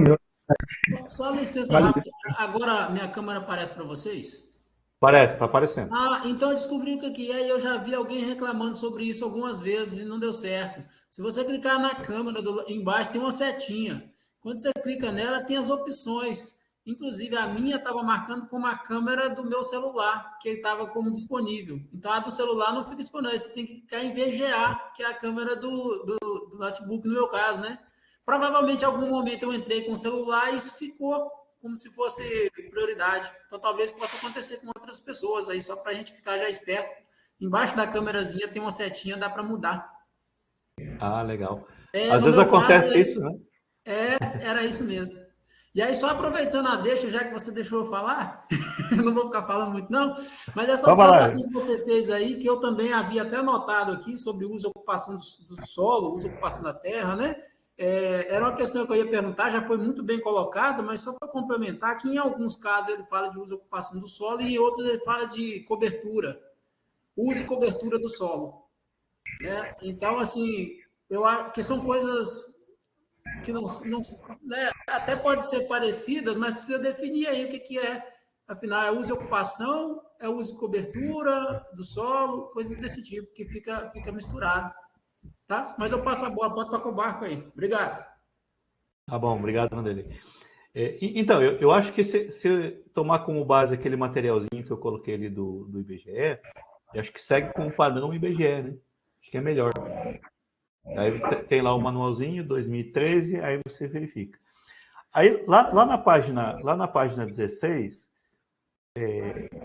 Só licença rápida. Agora minha câmera aparece para vocês? Parece, está aparecendo. Então eu descobri o que é e eu já vi alguém reclamando sobre isso algumas vezes e não deu certo. Se você clicar na câmera embaixo, tem uma setinha. Quando você clica nela, tem as opções. Inclusive, a minha estava marcando como a câmera do meu celular, que estava como disponível. Então, a do celular não fica disponível. Você tem que clicar em VGA, que é a câmera do notebook, no meu caso, né? Provavelmente, em algum momento, eu entrei com o celular e isso ficou como se fosse prioridade. Então, talvez possa acontecer com outras pessoas aí, só para a gente ficar já esperto. Embaixo da câmerazinha tem uma setinha, dá para mudar. Legal. Às vezes acontece isso, né? Era isso mesmo. E aí, só aproveitando a deixa, já que você deixou eu falar, eu não vou ficar falando muito, não, mas essa observação que você fez aí, que eu também havia até notado aqui, sobre uso e ocupação do solo, uso e ocupação da terra, né? Era uma questão que eu ia perguntar, já foi muito bem colocada, mas só para complementar, que em alguns casos ele fala de uso e ocupação do solo e em outros ele fala de cobertura, uso e cobertura do solo. Né? Então, assim, eu acho que são coisas que não né, até pode ser parecidas, mas precisa definir aí o que é. Afinal, é uso e ocupação, é uso e cobertura do solo, coisas desse tipo, que fica misturado. Tá? Mas eu passo a bola, pode tocar o barco aí. Obrigado. Tá bom, obrigado, Vanderlei. Então, eu acho que se tomar como base aquele materialzinho que eu coloquei ali do IBGE, eu acho que segue com o padrão IBGE, né? Acho que é melhor. Aí tem lá o manualzinho, 2013, aí você verifica. Aí, lá na página 16,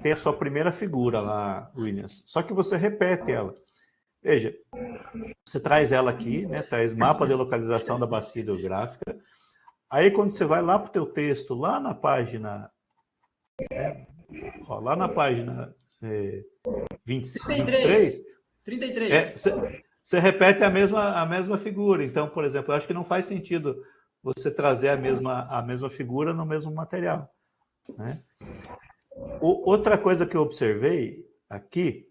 tem a sua primeira figura lá, Williams. Só que você repete ela. Veja, você traz ela aqui, né? Traz mapa de localização da bacia hidrográfica. Aí, quando você vai lá para o teu texto, lá na página... lá na página 23... 33. Você repete a mesma figura. Então, por exemplo, eu acho que não faz sentido você trazer a mesma figura no mesmo material. Né? Outra coisa que eu observei aqui,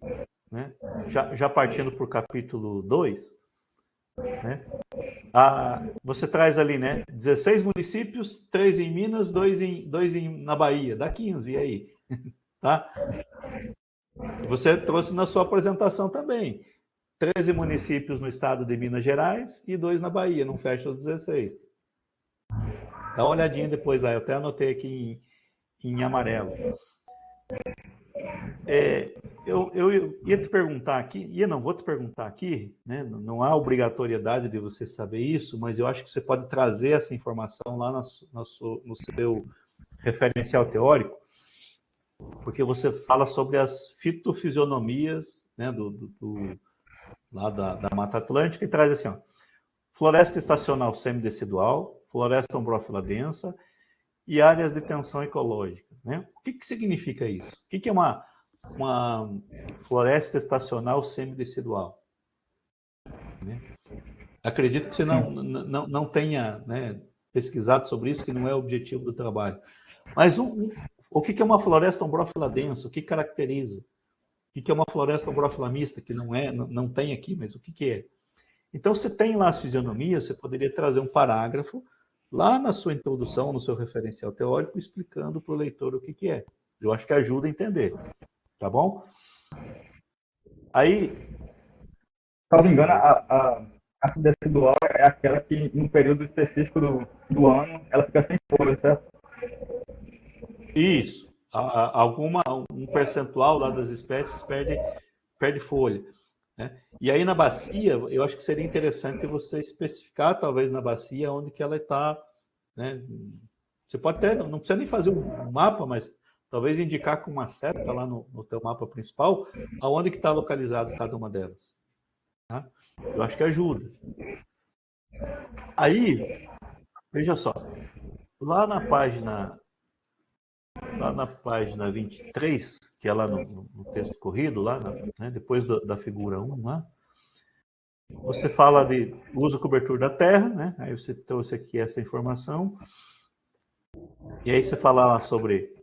né, já partindo para o capítulo 2, né, você traz ali, né, 16 municípios, 3 em Minas, 2 na Bahia, dá 15, e aí? Tá? Você trouxe na sua apresentação também. 13 municípios no estado de Minas Gerais e 2 na Bahia, não fecha os 16. Dá uma olhadinha depois lá, eu até anotei aqui em amarelo. Eu ia te perguntar aqui, vou te perguntar aqui, né? Não há obrigatoriedade de você saber isso, mas eu acho que você pode trazer essa informação lá no seu referencial teórico, porque você fala sobre as fitofisionomias, né, lá da Mata Atlântica, e traz assim, ó, floresta estacional semidecidual, floresta ombrófila densa e áreas de tensão ecológica. Né? O que significa isso? O que é uma floresta estacional semidecidual? Né? Acredito que você não tenha, né, pesquisado sobre isso, que não é o objetivo do trabalho. Mas o que é uma floresta ombrófila densa? O que caracteriza? O que é uma floresta ombrófila mista, que não tem aqui, mas o que é? Então, você tem lá as fisionomias, você poderia trazer um parágrafo lá na sua introdução, no seu referencial teórico, explicando para o leitor o que é. Eu acho que ajuda a entender. Tá bom? Aí... Salvo engano, a decidual é aquela que, no período específico do ano, ela fica sem folha, certo? Isso. Um percentual lá das espécies perde folha. Né? E aí na bacia, eu acho que seria interessante você especificar, talvez na bacia, onde que ela está. Né? Você pode até, não precisa nem fazer um mapa, mas talvez indicar com uma seta lá no teu mapa principal, aonde que está localizado cada uma delas. Tá? Eu acho que ajuda. Aí, veja só, lá na página 23, que é lá no texto corrido, lá, né, depois da figura 1, lá, você fala de uso e cobertura da terra, né? Aí você trouxe aqui essa informação. E aí você fala lá sobre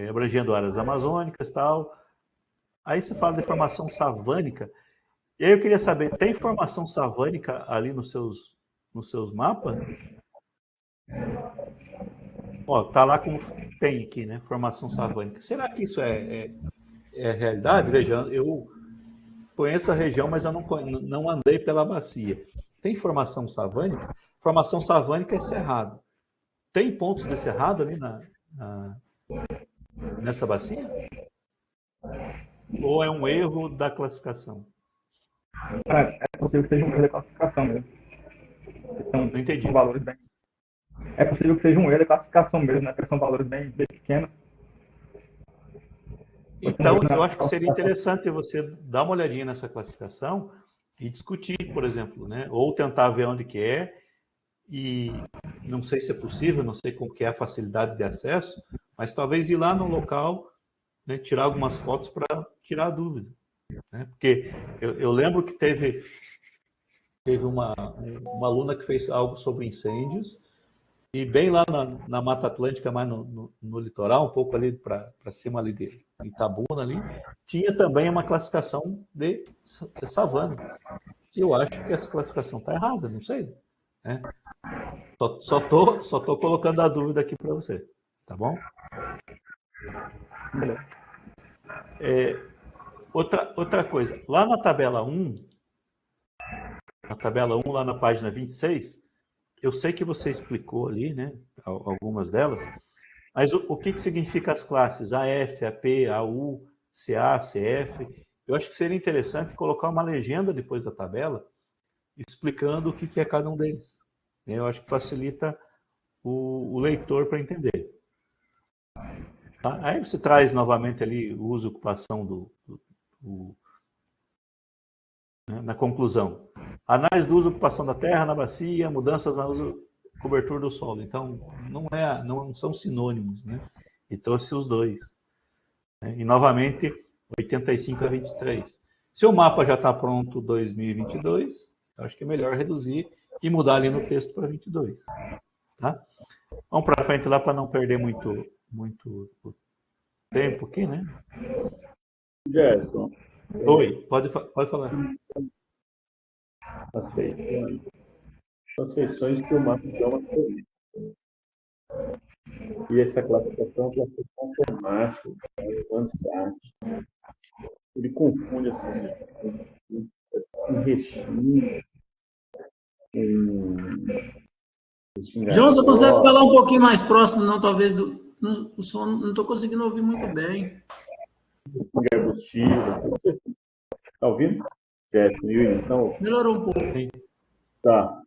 abrangendo áreas amazônicas e tal. Aí você fala de formação savânica. E aí eu queria saber, tem formação savânica ali nos seus mapas? Ó, tá lá como tem aqui, né? Formação savânica. Será que isso é realidade? Veja, eu conheço a região, mas eu não andei pela bacia. Tem formação savânica? Formação savânica é cerrado. Tem pontos de cerrado ali nessa bacia? Ou é um erro da classificação? É possível que seja um erro da classificação mesmo. Não entendi. São valores bem... É possível que seja um erro da classificação mesmo, né? Porque são valores bem pequenos. Então, eu acho que seria interessante você dar uma olhadinha nessa classificação e discutir, por exemplo, né? Ou tentar ver onde que é, e não sei se é possível, não sei como que é a facilidade de acesso, mas talvez ir lá no local, né, tirar algumas fotos para tirar a dúvida. Né? Porque eu lembro que teve teve uma aluna que fez algo sobre incêndios, e bem lá na Mata Atlântica, mais no litoral, um pouco ali para cima ali de Itabuna, ali, tinha também uma classificação de savana. E eu acho que essa classificação está errada, não sei. Né? Só tô colocando a dúvida aqui para você, tá bom? Outra coisa, lá na tabela 1, lá na página 26, eu sei que você explicou ali, né, algumas delas, mas o que significa as classes AF, AP, AU, CA, CF? Eu acho que seria interessante colocar uma legenda depois da tabela explicando o que é cada um deles. Eu acho que facilita o leitor para entender. Tá? Aí você traz novamente ali o uso e ocupação né, na conclusão. Análise do uso e ocupação da terra na bacia, mudanças na uso cobertura do solo. Então, não são sinônimos, né? E trouxe os dois. Né? E, novamente, 85 a 23. Se o mapa já está pronto 2022, eu acho que é melhor reduzir e mudar ali no texto para 22. Tá? Vamos para frente lá para não perder muito tempo aqui, né? Gerson. Oi, pode falar. As feições que o mapa dá uma diferença. E essa classificação é uma classificação automática, avançada. Ele confunde essas com recheio, João, você consegue falar um pouquinho mais próximo, não? Talvez o som não estou conseguindo ouvir muito bem. Tá ouvindo? Então, melhorou um pouco. Tá.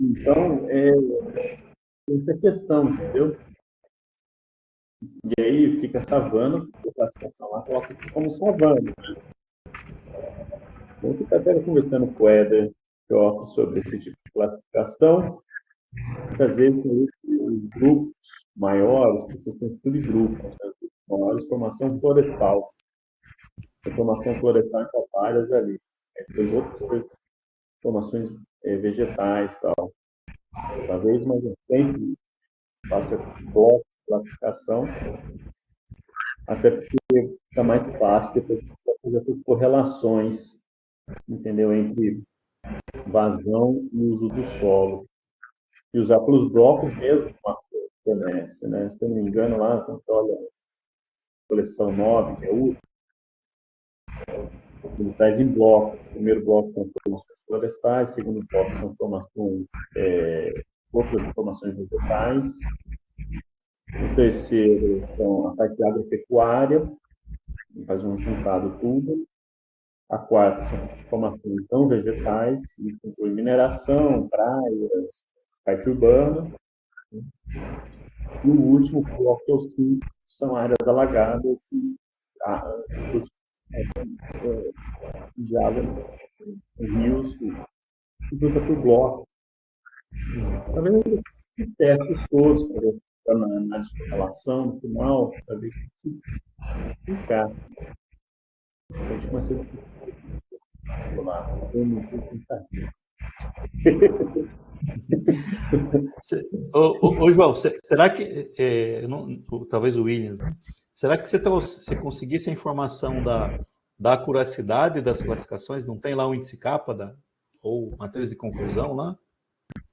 Então, essa questão, entendeu? E aí fica savana, a classificação lá coloca isso como savana. Então, eu estava conversando com o Éder sobre esse tipo de classificação. Muitas vezes, os grupos maiores, vocês têm subgrupos, né? Os maiores, formação florestal. A formação florestal está várias ali. Depois outras formações vegetais e tal. Talvez mais um tempo faça bloco de classificação, até porque fica mais fácil depois de fazer essas correlações, entendeu? Entre vazão e uso do solo. E usar pelos blocos mesmo, uma fornece, né? Se eu não me engano, lá, quando você olha a coleção 9, que é útil, ele traz em blocos. O primeiro bloco são formações florestais, o segundo bloco são formações, outras informações vegetais. O terceiro são a parte agropecuária, faz um juntado tudo. A quarta são informações não vegetais, e inclui mineração, praias, parte urbana. E o último bloco que eu sinto são áreas alagadas e de água, rios, e junta por bloco. Talvez eu teste os todos para ver na análise de relação no final, para ver o que ficar. A gente começa a lá, Ô, João, será que, talvez o Williams, será que você conseguisse a informação da acuracidade das classificações? Não tem lá o índice capa ou matriz de conclusão lá?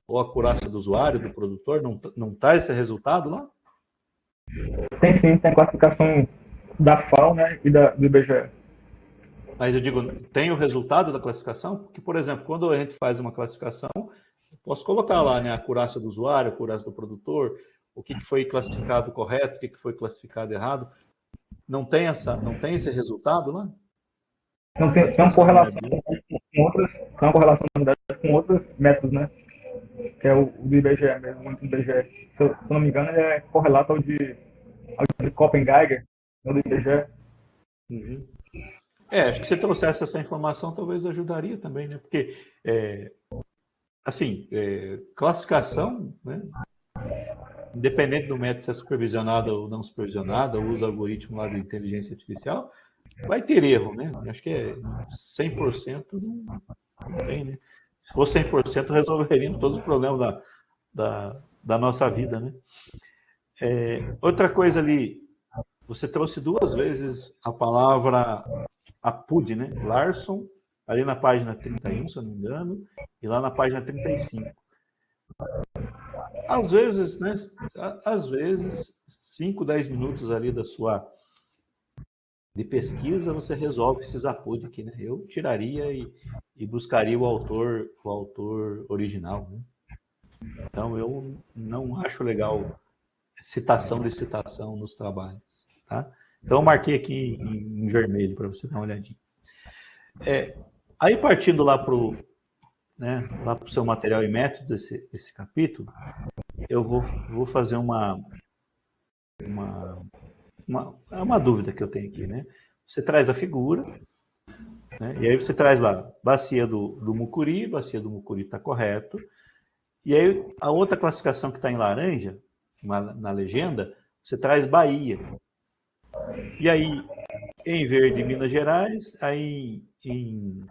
Ou a acurácia do usuário, do produtor? Não está esse resultado lá? Tem sim, tem a classificação da FAO, né, e do IBGE. Mas eu digo, tem o resultado da classificação? Porque, por exemplo, quando a gente faz uma classificação, eu posso colocar lá, né, a acurácia do usuário, a acurácia do produtor, o que foi classificado correto, o que foi classificado errado. Não tem esse resultado lá? Não tem uma correlação com outras, tem uma correlação, na verdade, com outros métodos, né? Que é o do IBGE mesmo, o do IBGE. Se eu não me engano, ele é correlato ao de Copenhagen, o do IBGE. Uhum. Acho que se trouxesse essa informação, talvez ajudaria também, né? Porque, classificação, né? Independente do método se é supervisionado ou não supervisionado, ou usa algoritmo lá de inteligência artificial, vai ter erro, né? Acho que é 100% não tem, né? Se fosse 100%, resolveríamos todos os problemas da nossa vida, né? Outra coisa ali, você trouxe 2 vezes a palavra APUD, né? Larson, ali na página 31, se eu não me engano, e lá na página 35. Às vezes, né? Às vezes, 5, 10 minutos ali de pesquisa, você resolve esses APUD aqui, né? Eu tiraria e buscaria o autor original, né? Então, eu não acho legal citação de citação nos trabalhos, tá? Então, eu marquei aqui em vermelho para você dar uma olhadinha. Aí, partindo lá para o seu material e método desse capítulo, eu vou fazer uma dúvida que eu tenho aqui, né? Você traz a figura, né? E aí você traz lá, bacia do Mucuri está correto. E aí, a outra classificação que está em laranja, na legenda, você traz Bahia. E aí, em verde, Minas Gerais, aí em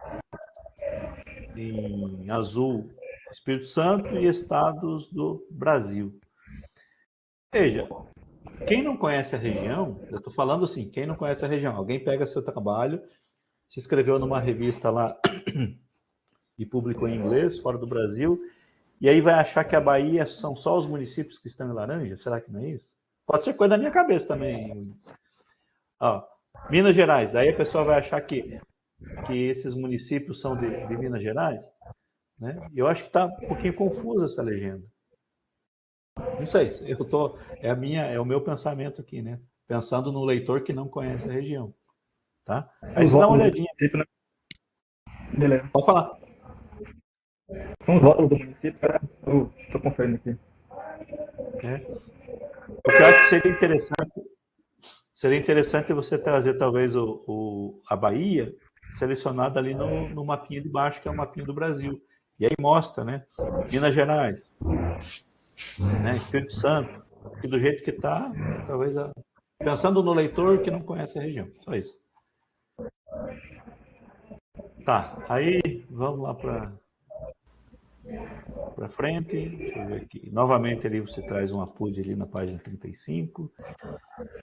azul, Espírito Santo e estados do Brasil. Veja, quem não conhece a região, eu estou falando assim, quem não conhece a região, alguém pega seu trabalho, se inscreveu numa revista lá e publicou em inglês, fora do Brasil, e aí vai achar que a Bahia são só os municípios que estão em laranja? Será que não é isso? Pode ser coisa da minha cabeça também. Ó, Minas Gerais, aí a pessoa vai achar que esses municípios são de Minas Gerais, né? Eu acho que está um pouquinho confusa essa legenda. Não sei, é o meu pensamento aqui, né? Pensando no leitor que não conhece a região, tá? Aí você dá uma olhadinha. Né? Beleza. Pode falar. São os rótulos do município, cara. Eu estou conferindo aqui. O que eu acho que seria interessante você trazer talvez a Bahia selecionada ali no mapinha de baixo, que é o mapinha do Brasil. E aí mostra, né? Minas Gerais, né? Espírito Santo, que do jeito que está, talvez pensando no leitor que não conhece a região. Só isso. Tá, aí vamos lá para frente. Deixa eu ver aqui. Novamente ali você traz um APUD ali na página 35.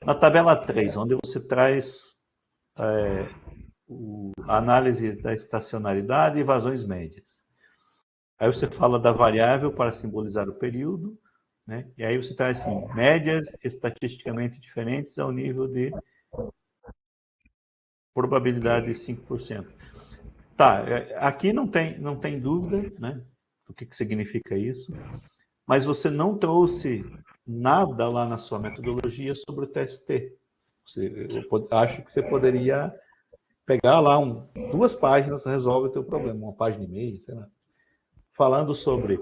Na tabela 3, onde você traz a análise da estacionalidade e vazões médias. Aí você fala da variável para simbolizar o período, né? E aí você traz assim, médias estatisticamente diferentes ao nível de probabilidade de 5%. Tá, aqui não tem dúvida, né? O que significa isso, mas você não trouxe nada lá na sua metodologia sobre o TST. Eu acho que você poderia pegar lá 2 páginas, resolve o teu problema, 1 página e meia, sei lá. Falando sobre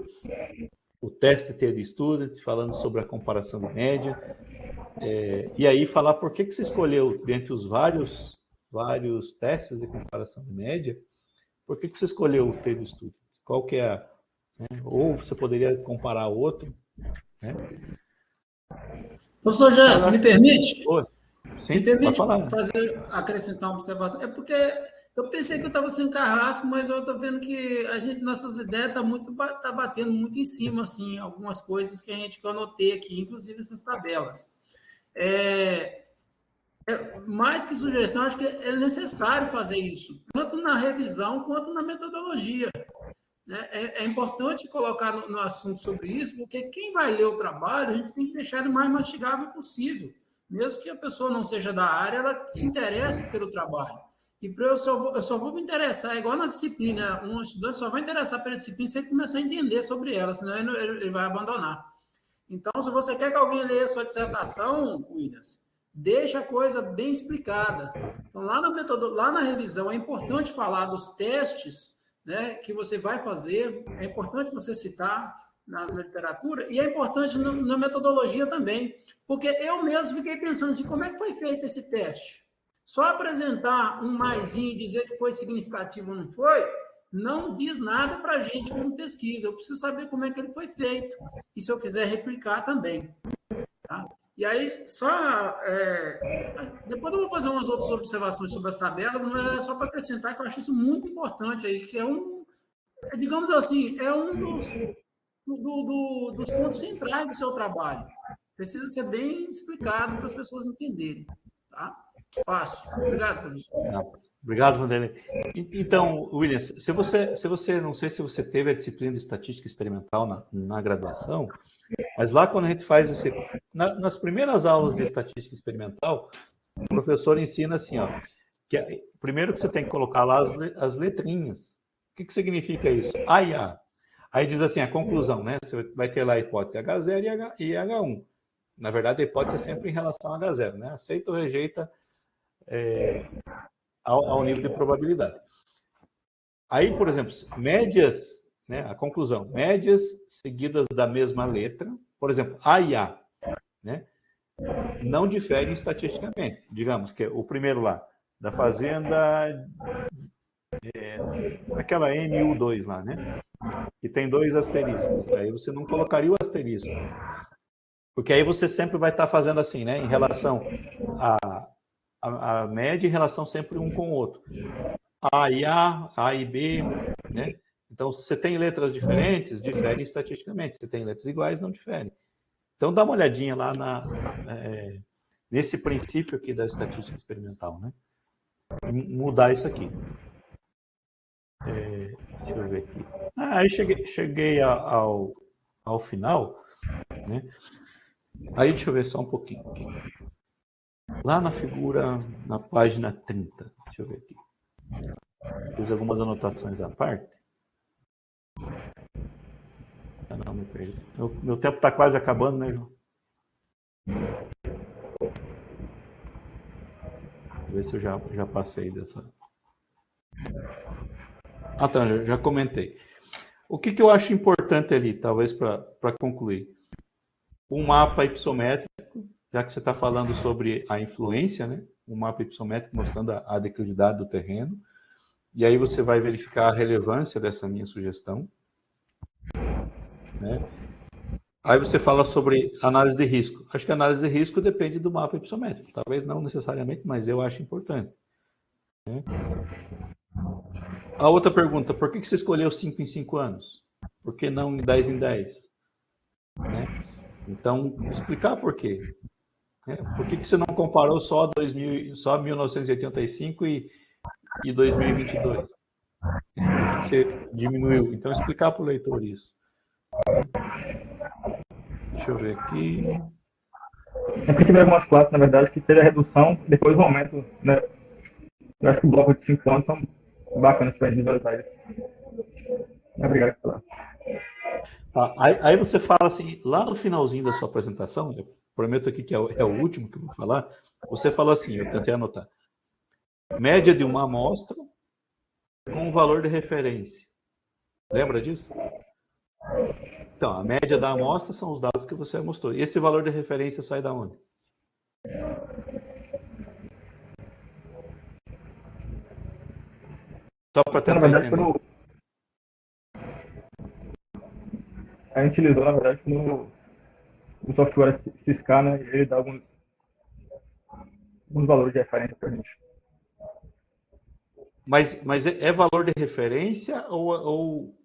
o teste de student, falando sobre a comparação de média, e aí falar por que você escolheu, dentre os vários testes de comparação de média, por que você escolheu o TD Student? Qual que é ou você poderia comparar outro, né? Professor Gerson, me permite? Sim, me permite acrescentar uma observação? É porque eu pensei que eu estava sem carrasco, mas eu estou vendo que nossas ideias tá batendo muito em cima, assim, algumas coisas que eu anotei aqui, inclusive essas tabelas. Mais que sugestão, acho que é necessário fazer isso, tanto na revisão quanto na metodologia. É importante colocar no assunto sobre isso, porque quem vai ler o trabalho, a gente tem que deixar ele mais mastigável possível. Mesmo que a pessoa não seja da área, ela se interesse pelo trabalho. E eu só vou me interessar, igual na disciplina, um estudante só vai interessar pela disciplina se ele começar a entender sobre ela, senão ele vai abandonar. Então, se você quer que alguém leia a sua dissertação, Williams, deixa a coisa bem explicada. Então, lá na revisão, é importante falar dos testes, né, que você vai fazer, é importante você citar na literatura, e é importante na metodologia também, porque eu mesmo fiquei pensando assim, como é que foi feito esse teste? Só apresentar um maisinho e dizer que foi significativo ou não foi, não diz nada para a gente como pesquisa. Eu preciso saber como é que ele foi feito, e se eu quiser replicar também. Tá? E aí, depois eu vou fazer umas outras observações sobre as tabelas, mas é só para acrescentar que eu acho isso muito importante aí, que digamos assim, é um dos pontos centrais do seu trabalho. Precisa ser bem explicado para as pessoas entenderem. Tá? Passo. Obrigado, professor. Obrigado, Vanderlei. Então, William, se você, não sei se você teve a disciplina de estatística experimental na graduação, mas lá quando a gente faz nas primeiras aulas de estatística experimental, o professor ensina assim, ó, primeiro que você tem que colocar lá as letrinhas. O que significa isso? A e A. Aí diz assim, a conclusão, né? Você vai ter lá a hipótese H0 e H1. Na verdade, a hipótese é sempre em relação a H0, né? Aceita ou rejeita ao nível de probabilidade. Aí, por exemplo, médias, né? A conclusão, médias seguidas da mesma letra, por exemplo, A e A, né? Não diferem estatisticamente. Digamos que o primeiro lá, da fazenda, aquela MU2 lá, né? Que tem 2 asteriscos. Aí você não colocaria o asterisco. Porque aí você sempre vai estar fazendo assim, né? Em relação a média, em relação sempre um com o outro. A e B, né? Então, se você tem letras diferentes, diferem estatisticamente. Se tem letras iguais, não diferem. Então, dá uma olhadinha lá nesse princípio aqui da estatística experimental, né? E mudar isso aqui. Deixa eu ver aqui. Aí cheguei ao final, né? Aí deixa eu ver só um pouquinho aqui. Lá na figura, na página 30, deixa eu ver aqui. Fiz algumas anotações à parte. Não, me perdi. Meu tempo está quase acabando, né, João? Vou ver se eu já passei dessa. Então, já comentei. O que eu acho importante ali, talvez para concluir? Um mapa hipossométrico, já que você está falando sobre a influência, né? Um mapa hipossométrico mostrando a declividade do terreno. E aí você vai verificar a relevância dessa minha sugestão, né? Aí você fala sobre análise de risco. Acho que a análise de risco depende do mapa hipossométrico. Talvez não necessariamente, mas eu acho importante, né? A outra pergunta, por que você escolheu 5 em 5 anos? Por que não 10 em 10? Né? Então, explicar por quê. Né? Por que você não comparou só 1985 e 2022? Por que você diminuiu? Então, explicar para o leitor isso. Deixa eu ver aqui. Sempre tive algumas classes, na verdade, que teve a redução, depois o aumento, né? Eu acho que o bloco de 5 anos são bacanas para visualizar isso. Obrigado pela. Aí você fala assim, lá no finalzinho da sua apresentação, eu prometo aqui que é o último que eu vou falar, você falou assim, eu tentei anotar, média de uma amostra com um valor de referência. Lembra disso? Então, a média da amostra são os dados que você mostrou. E esse valor de referência sai da onde? Só para tentar entender. A gente utilizou, na verdade, no software Ciscar, né? Ele dá alguns valores de referência para a gente. Mas é valor de referência ou,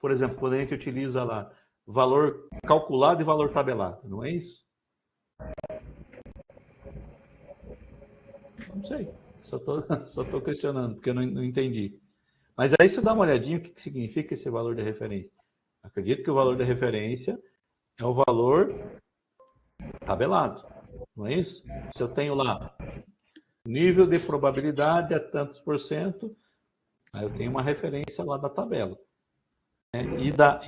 por exemplo, quando a gente utiliza lá valor calculado e valor tabelado, não é isso? Não sei, só tô questionando, porque eu não entendi. Mas aí você dá uma olhadinha o que significa esse valor de referência. Acredito que o valor de referência é o valor tabelado, não é isso? Se eu tenho lá nível de probabilidade a tantos %, aí eu tenho uma referência lá da tabela. Né? E da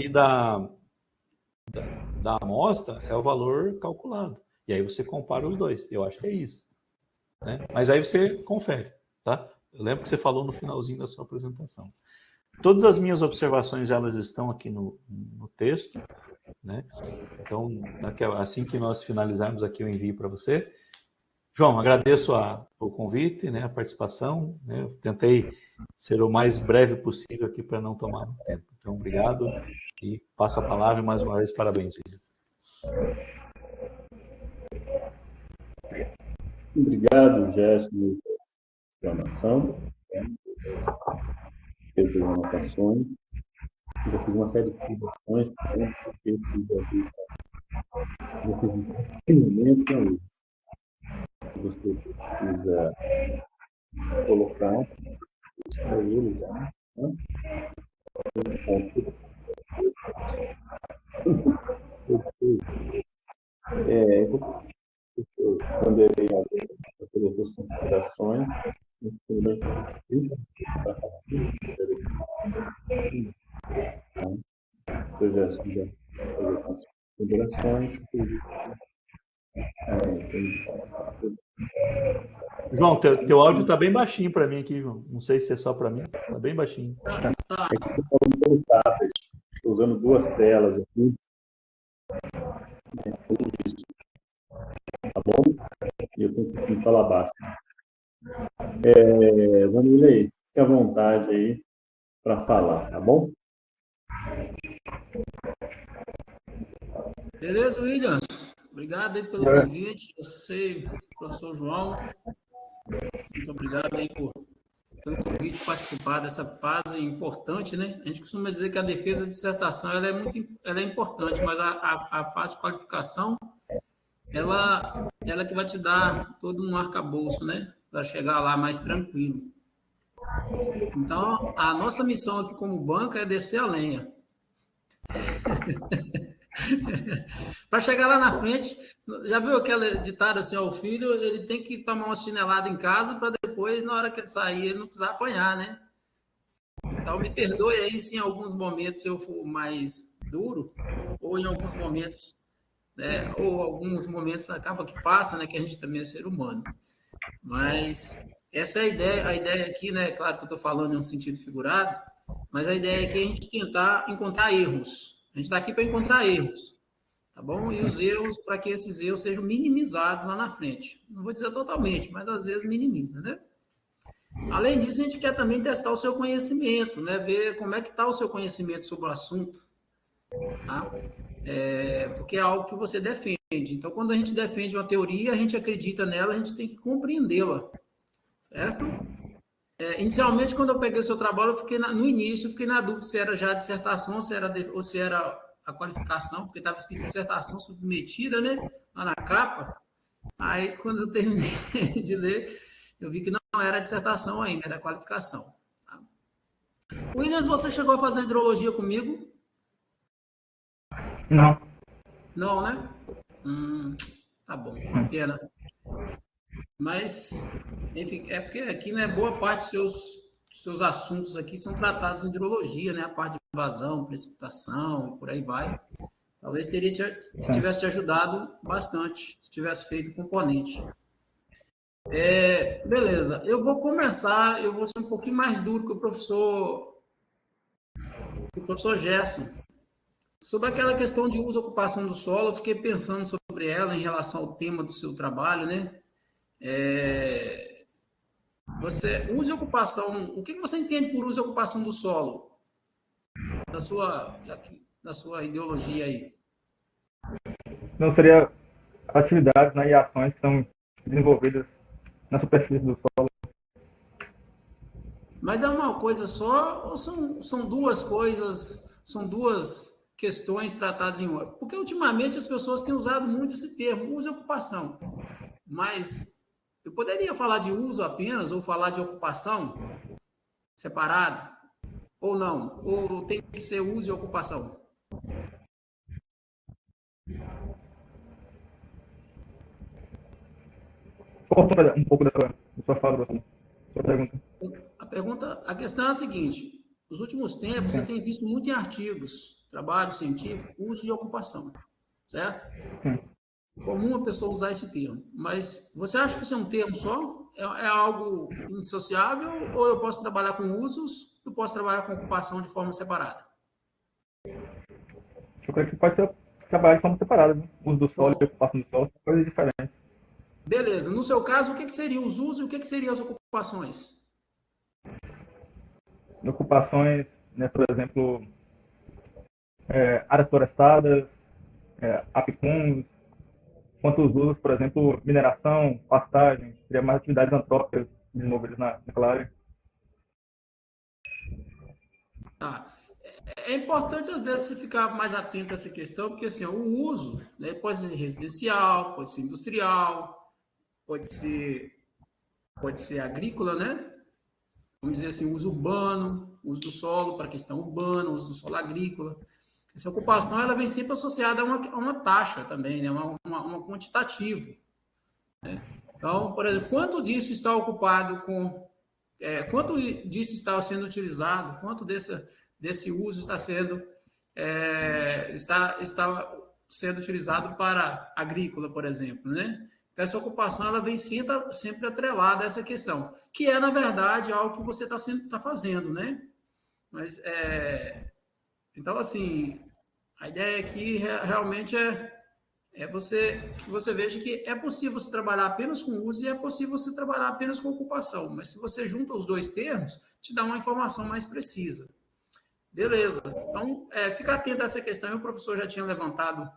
amostra é o valor calculado. E aí você compara os dois. Eu acho que é isso. Né? Mas aí você confere, tá? Eu lembro que você falou no finalzinho da sua apresentação. Todas as minhas observações, elas estão aqui no texto, né? Então, assim que nós finalizarmos aqui, eu envio para você. João, agradeço o convite, né, a participação. Né? Eu tentei ser o mais breve possível aqui para não tomar muito tempo. Então, obrigado e passo a palavra e mais uma vez parabéns, William. Obrigado, Gerson, pela explanação. Fez as anotações. Eu já fiz uma série de observações também, que você fez, que eu fiz um momento que você precisa colocar para ele já, né? Quando ele fazer as suas considerações, eu já fazer as considerações. João, teu áudio está bem baixinho para mim aqui, João. Não sei se é só para mim. Está bem baixinho. Estou usando duas telas aqui. Tá bom? E eu tenho que falar baixo. Vanilla, fique à vontade aí para falar, tá bom? Beleza, Williams? Obrigado aí pelo convite. Eu sei, professor João, muito obrigado aí pelo convite participar dessa fase importante, né? A gente costuma dizer que a defesa de dissertação ela é importante, mas a fase de qualificação, ela que vai te dar todo um arcabouço, né? Para chegar lá mais tranquilo. Então, a nossa missão aqui como banca é descer a lenha. Para chegar lá na frente, já viu aquela ditada assim, ó, o filho, ele tem que tomar uma chinelada em casa para depois, na hora que ele sair, ele não precisar apanhar, né? Então, me perdoe aí se em alguns momentos eu for mais duro, ou em alguns momentos, né, ou alguns momentos acaba que passa, né, que a gente também é ser humano. Mas essa é a ideia aqui, né, claro que eu estou falando em um sentido figurado, mas a ideia aqui é a gente tentar encontrar erros. A gente está aqui para encontrar erros. Tá bom? E os erros, para que esses erros sejam minimizados lá na frente. Não vou dizer totalmente, mas às vezes minimiza, né? Além disso, a gente quer também testar o seu conhecimento, né? Ver como é que está o seu conhecimento sobre o assunto, tá? Porque é algo que você defende. Então, quando a gente defende uma teoria, a gente acredita nela, a gente tem que compreendê-la, certo? Inicialmente, quando eu peguei o seu trabalho, no início, eu fiquei na dúvida se era já dissertação ou se era a qualificação, porque estava escrito dissertação submetida, né? Lá na capa. Aí, quando eu terminei de ler, eu vi que não era dissertação ainda, era qualificação. Tá? Williams, você chegou a fazer hidrologia comigo? Não. Não, né? Tá bom, uma pena. Mas, enfim, é porque aqui, né, boa parte dos seus assuntos aqui são tratados em hidrologia, né? A parte de vazão, precipitação, e por aí vai. Talvez tivesse te ajudado bastante, se tivesse feito o componente. Beleza, eu vou ser um pouquinho mais duro que o professor Gerson. Sobre aquela questão de uso e ocupação do solo, eu fiquei pensando sobre ela em relação ao tema do seu trabalho, né? Uso e ocupação, o que você entende por uso e ocupação do solo? Da sua ideologia aí. Não seria atividades, né, e ações que são desenvolvidas na superfície do solo. Mas é uma coisa só ou são duas coisas, são duas questões tratadas em uma? Porque ultimamente as pessoas têm usado muito esse termo, uso e ocupação. Mas eu poderia falar de uso apenas ou falar de ocupação separado? Ou não? Ou tem que ser uso e ocupação? Corta um pouco da sua fala, sua pergunta. A questão é a seguinte: nos últimos tempos, você tem visto muito em artigos, trabalho científico, uso e ocupação, certo? Comum a pessoa usar esse termo, mas você acha que isso é um termo só? É algo indissociável ou eu posso trabalhar com usos, eu posso trabalhar com ocupação de forma separada? Eu creio que pode ser trabalhar de forma separada, né? O uso do solo e a ocupação do solo são coisas diferentes. Beleza. No seu caso, o que seriam os usos e o que seriam as ocupações? Ocupações, né, por exemplo, áreas florestadas, apicuns, quanto os usos, por exemplo, mineração, pastagem, teria mais atividades antrópicas desenvolvidas naquela área. Tá. É importante, às vezes, você ficar mais atento a essa questão, porque assim, o uso, né, pode ser residencial, pode ser industrial, pode ser agrícola, né? Vamos dizer assim, uso urbano, uso do solo para questão urbana, uso do solo agrícola. Essa ocupação ela vem sempre associada a uma taxa também, né? Uma quantitativo. Né? Então, por exemplo, quanto disso está ocupado quanto disso está sendo utilizado, quanto desse uso está sendo utilizado para agrícola, por exemplo, né? Então, essa ocupação ela vem sempre atrelada a essa questão, que é, na verdade, algo que você está fazendo, né? Mas, então, assim, a ideia aqui realmente que você veja que é possível você trabalhar apenas com uso e é possível você trabalhar apenas com ocupação, mas se você junta os dois termos, te dá uma informação mais precisa. Beleza. Então, fica atento a essa questão. O professor já tinha levantado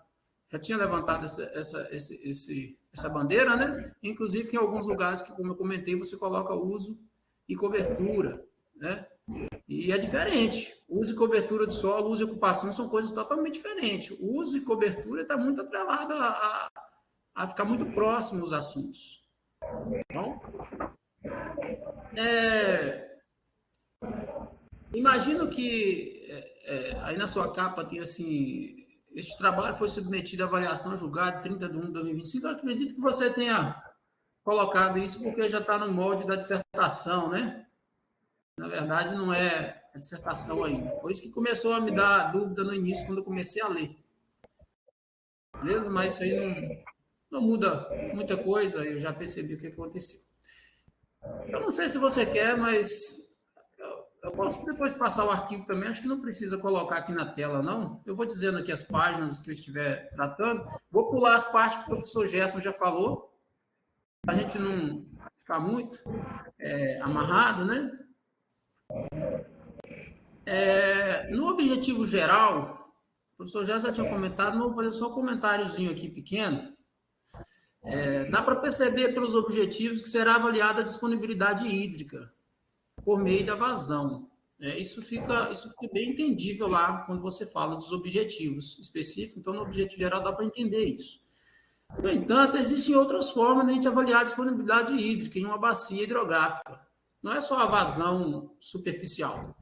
essa bandeira, né? Inclusive que em alguns lugares que, como eu comentei, você coloca uso e cobertura, né? E é diferente. Uso e cobertura de solo, uso e ocupação são coisas totalmente diferentes. O uso e cobertura está muito atrelado a ficar muito próximo os assuntos. Então, imagino que aí na sua capa tem assim, este trabalho foi submetido à avaliação julgada 30 de 1 de 2025. Eu acredito que você tenha colocado isso porque já está no molde da dissertação, né? Na verdade, não é a dissertação ainda. Foi isso que começou a me dar dúvida no início, quando eu comecei a ler. Beleza? Mas isso aí não muda muita coisa, eu já percebi o que aconteceu. Eu não sei se você quer, mas eu posso depois passar o arquivo também, acho que não precisa colocar aqui na tela, não. Eu vou dizendo aqui as páginas que eu estiver tratando. Vou pular as partes que o professor Gerson já falou, para a gente não ficar muito amarrado, né? No objetivo geral, o professor já tinha comentado, mas vou fazer só um comentáriozinho aqui pequeno. Dá para perceber pelos objetivos que será avaliada a disponibilidade hídrica por meio da vazão. Isso fica bem entendível lá quando você fala dos objetivos específicos, então no objetivo geral dá para entender isso. No entanto, existem outras formas de a gente avaliar a disponibilidade hídrica em uma bacia hidrográfica. Não é só a vazão superficial.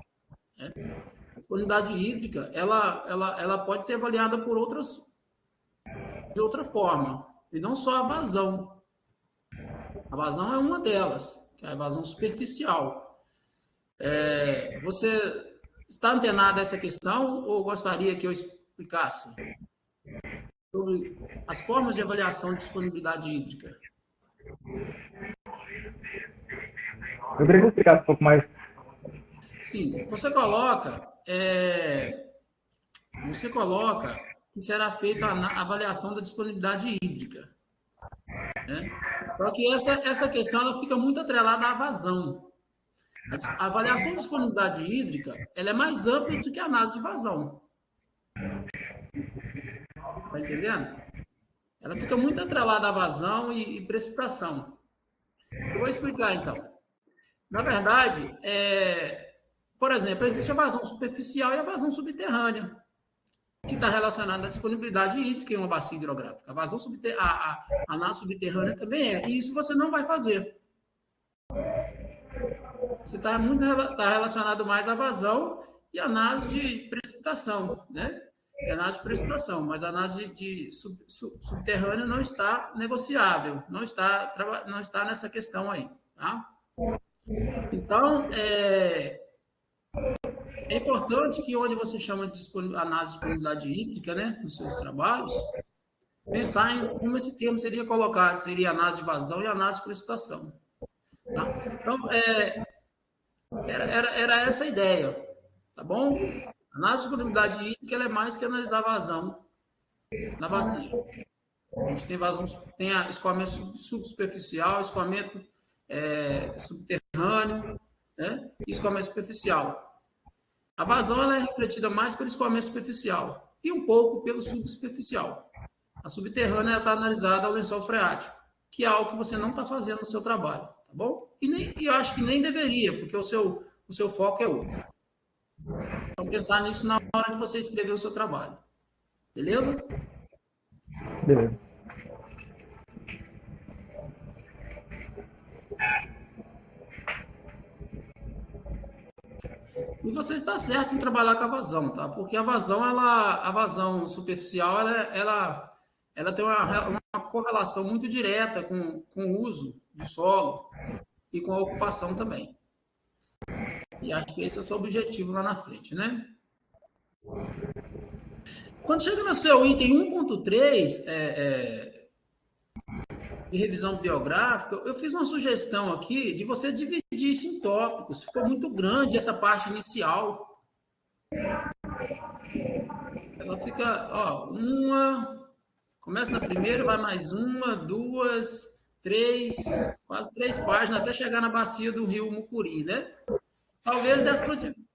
A disponibilidade hídrica ela pode ser avaliada de outra forma, e não só a vazão. A vazão é uma delas, que é a vazão superficial. Você está antenado a essa questão ou gostaria que eu explicasse sobre as formas de avaliação de disponibilidade hídrica? Eu queria que você explicasse um pouco mais. Sim, você coloca que será feita a avaliação da disponibilidade hídrica. Né? Só que essa questão ela fica muito atrelada à vazão. A avaliação de disponibilidade hídrica ela é mais ampla do que a análise de vazão. Está entendendo? Ela fica muito atrelada à vazão e precipitação. Eu vou explicar, então. Na verdade, por exemplo, existe a vazão superficial e a vazão subterrânea, que está relacionada à disponibilidade hídrica em uma bacia hidrográfica. A vazão a análise subterrânea também e isso você não vai fazer. Você está relacionado mais à vazão e análise de precipitação, né? Análise de precipitação, mas a análise de subterrânea não está negociável, não está nessa questão aí, tá? Então, é importante que onde você chama de análise de disponibilidade hídrica, né, nos seus trabalhos, pensar em como esse termo seria colocado, seria análise de vazão e análise de precipitação. Tá? Então, era essa a ideia, tá bom? A análise de disponibilidade hídrica ela é mais que analisar a vazão na bacia. A gente tem vazão, tem escoamento subsuperficial, escoamento subterrâneo, né? E escoamento superficial. A vazão ela é refletida mais pelo escoamento superficial e um pouco pelo subsuperficial. A subterrânea está analisada ao lençol freático, que é algo que você não está fazendo no seu trabalho, tá bom? E eu acho que nem deveria, porque o seu foco é outro. Então, pensar nisso na hora de você escrever o seu trabalho. Beleza? Beleza. E você está certo em trabalhar com a vazão, tá? Porque a vazão superficial, ela tem uma correlação muito direta com o uso do solo e com a ocupação também. E acho que esse é o seu objetivo lá na frente, né? Quando chega no seu item 1.3, de revisão biográfica, eu fiz uma sugestão aqui de você dividir isso em tópicos. Ficou muito grande essa parte inicial. Ela fica, ó, começa na primeira, vai mais uma, duas, três, quase 3 páginas, até chegar na bacia do rio Mucuri, né? Talvez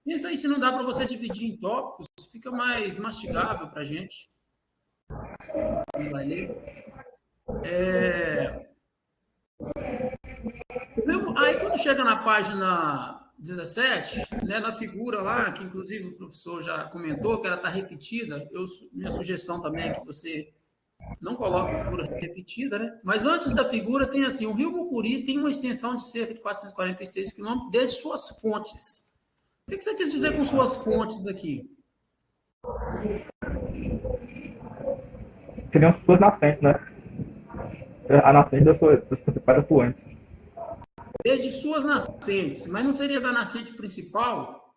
pensa aí se não dá para você dividir em tópicos, fica mais mastigável para a gente. Quem vai ler? Aí, quando chega na página 17, né, na figura lá, que inclusive o professor já comentou, que ela está repetida, minha sugestão também é que você não coloque figura repetida, né? Mas antes da figura tem assim, o rio Mucuri tem uma extensão de cerca de 446 quilômetros desde suas fontes. O que você quis dizer com suas fontes aqui? Seriam suas nascentes, né? A nascente das principais afluentes. Desde suas nascentes, mas não seria da nascente principal?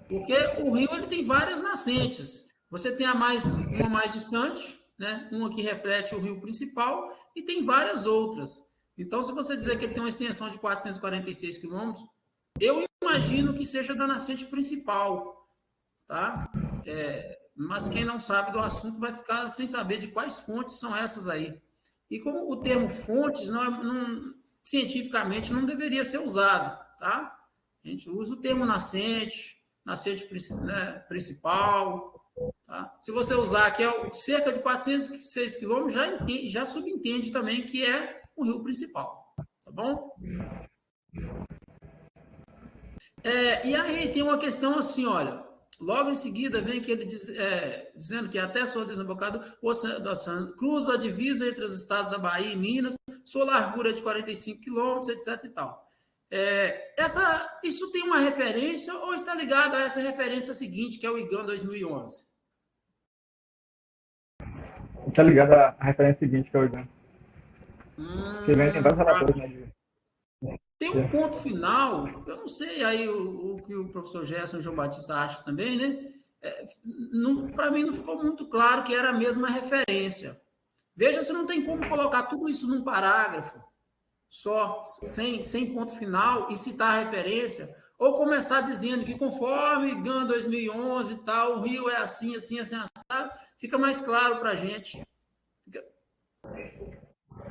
Porque o rio ele tem várias nascentes. Você tem uma mais distante, né? Uma que reflete o rio principal, e tem várias outras. Então, se você dizer que ele tem uma extensão de 446 quilômetros, eu imagino que seja da nascente principal, tá? Mas quem não sabe do assunto vai ficar sem saber de quais fontes são essas aí. E como o termo fontes cientificamente não deveria ser usado, tá? A gente usa o termo nascente né, principal, tá? Se você usar que é cerca de 406 quilômetros, já subentende também que é o rio principal, tá bom? E aí tem uma questão assim, olha, logo em seguida vem que ele dizendo que até sua desembocada o oceano cruza a divisa entre os estados da Bahia e Minas, sua largura é de 45 quilômetros, etc. e tal. Isso tem uma referência ou está ligado a essa referência seguinte, que é o IGAN 2011? Está ligado à referência seguinte, que é o IGAN. Que vem, tem vários relatórios, né? Tem um ponto final, eu não sei aí o que o professor Gerson e o João Batista acham também, né? Para mim não ficou muito claro que era a mesma referência. Veja se não tem como colocar tudo isso num parágrafo, só, sem ponto final, e citar a referência, ou começar dizendo que conforme GAN 2011 e tal, o Rio é assim, assim, assim, assado, fica mais claro para a gente.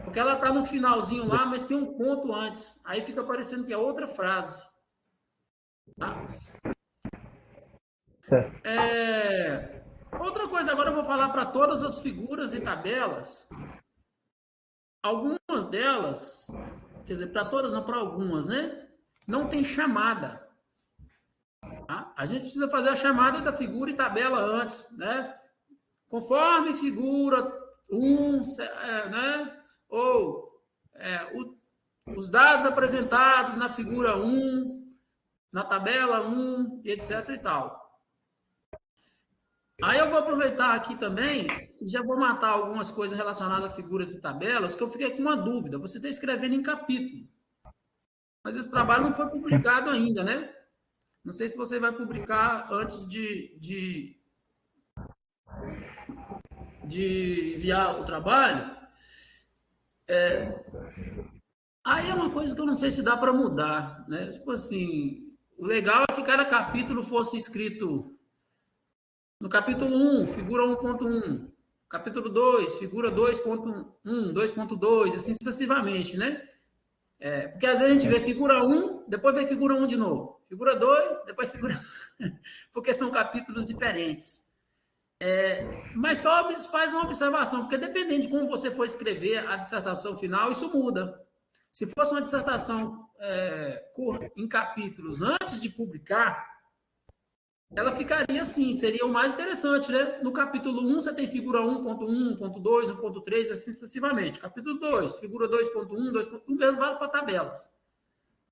Porque ela está no finalzinho lá, mas tem um ponto antes. Aí fica parecendo que é outra frase. Tá? Outra coisa, agora eu vou falar para todas as figuras e tabelas. Algumas delas, quer dizer, para todas, não para algumas, né? Não tem chamada. Tá? A gente precisa fazer a chamada da figura e tabela antes, né? Conforme figura 1, né? Ou os dados apresentados na figura 1, na tabela 1, etc. e tal. Aí eu vou aproveitar aqui também e já vou matar algumas coisas relacionadas a figuras e tabelas, que eu fiquei com uma dúvida. Você está escrevendo em capítulo, mas esse trabalho não foi publicado ainda, né? Não sei se você vai publicar antes de enviar o trabalho. Aí é uma coisa que eu não sei se dá para mudar, né? Tipo assim, o legal é que cada capítulo fosse escrito no capítulo 1, figura 1.1, capítulo 2, figura 2.1, 2.2, assim sucessivamente, né? Porque às vezes a gente vê figura 1, depois vê figura 1 de novo, Figura 2, depois figura... porque são capítulos diferentes. Mas só faz uma observação, porque dependendo de como você for escrever a dissertação final, isso muda. Se fosse uma dissertação em capítulos antes de publicar, ela ficaria assim, seria o mais interessante, né? No capítulo 1, você tem figura 1.1, 1.2, 1.3, assim sucessivamente. Capítulo 2, figura 2.1, 2.1, mesmo vale para tabelas.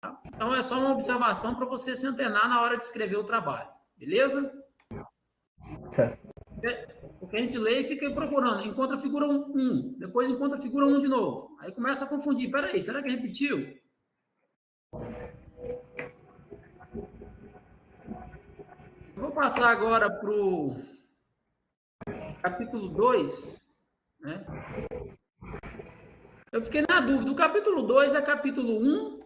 Tá? Então, é só uma observação para você se antenar na hora de escrever o trabalho. Beleza? Certo. Porque a gente lê e fica procurando. Encontra a figura 1, depois encontra a figura 1 de novo. Aí começa a confundir. Peraí, será que repetiu? Eu vou passar agora para o capítulo 2. Né? Eu fiquei na dúvida. O capítulo 2 é capítulo 1?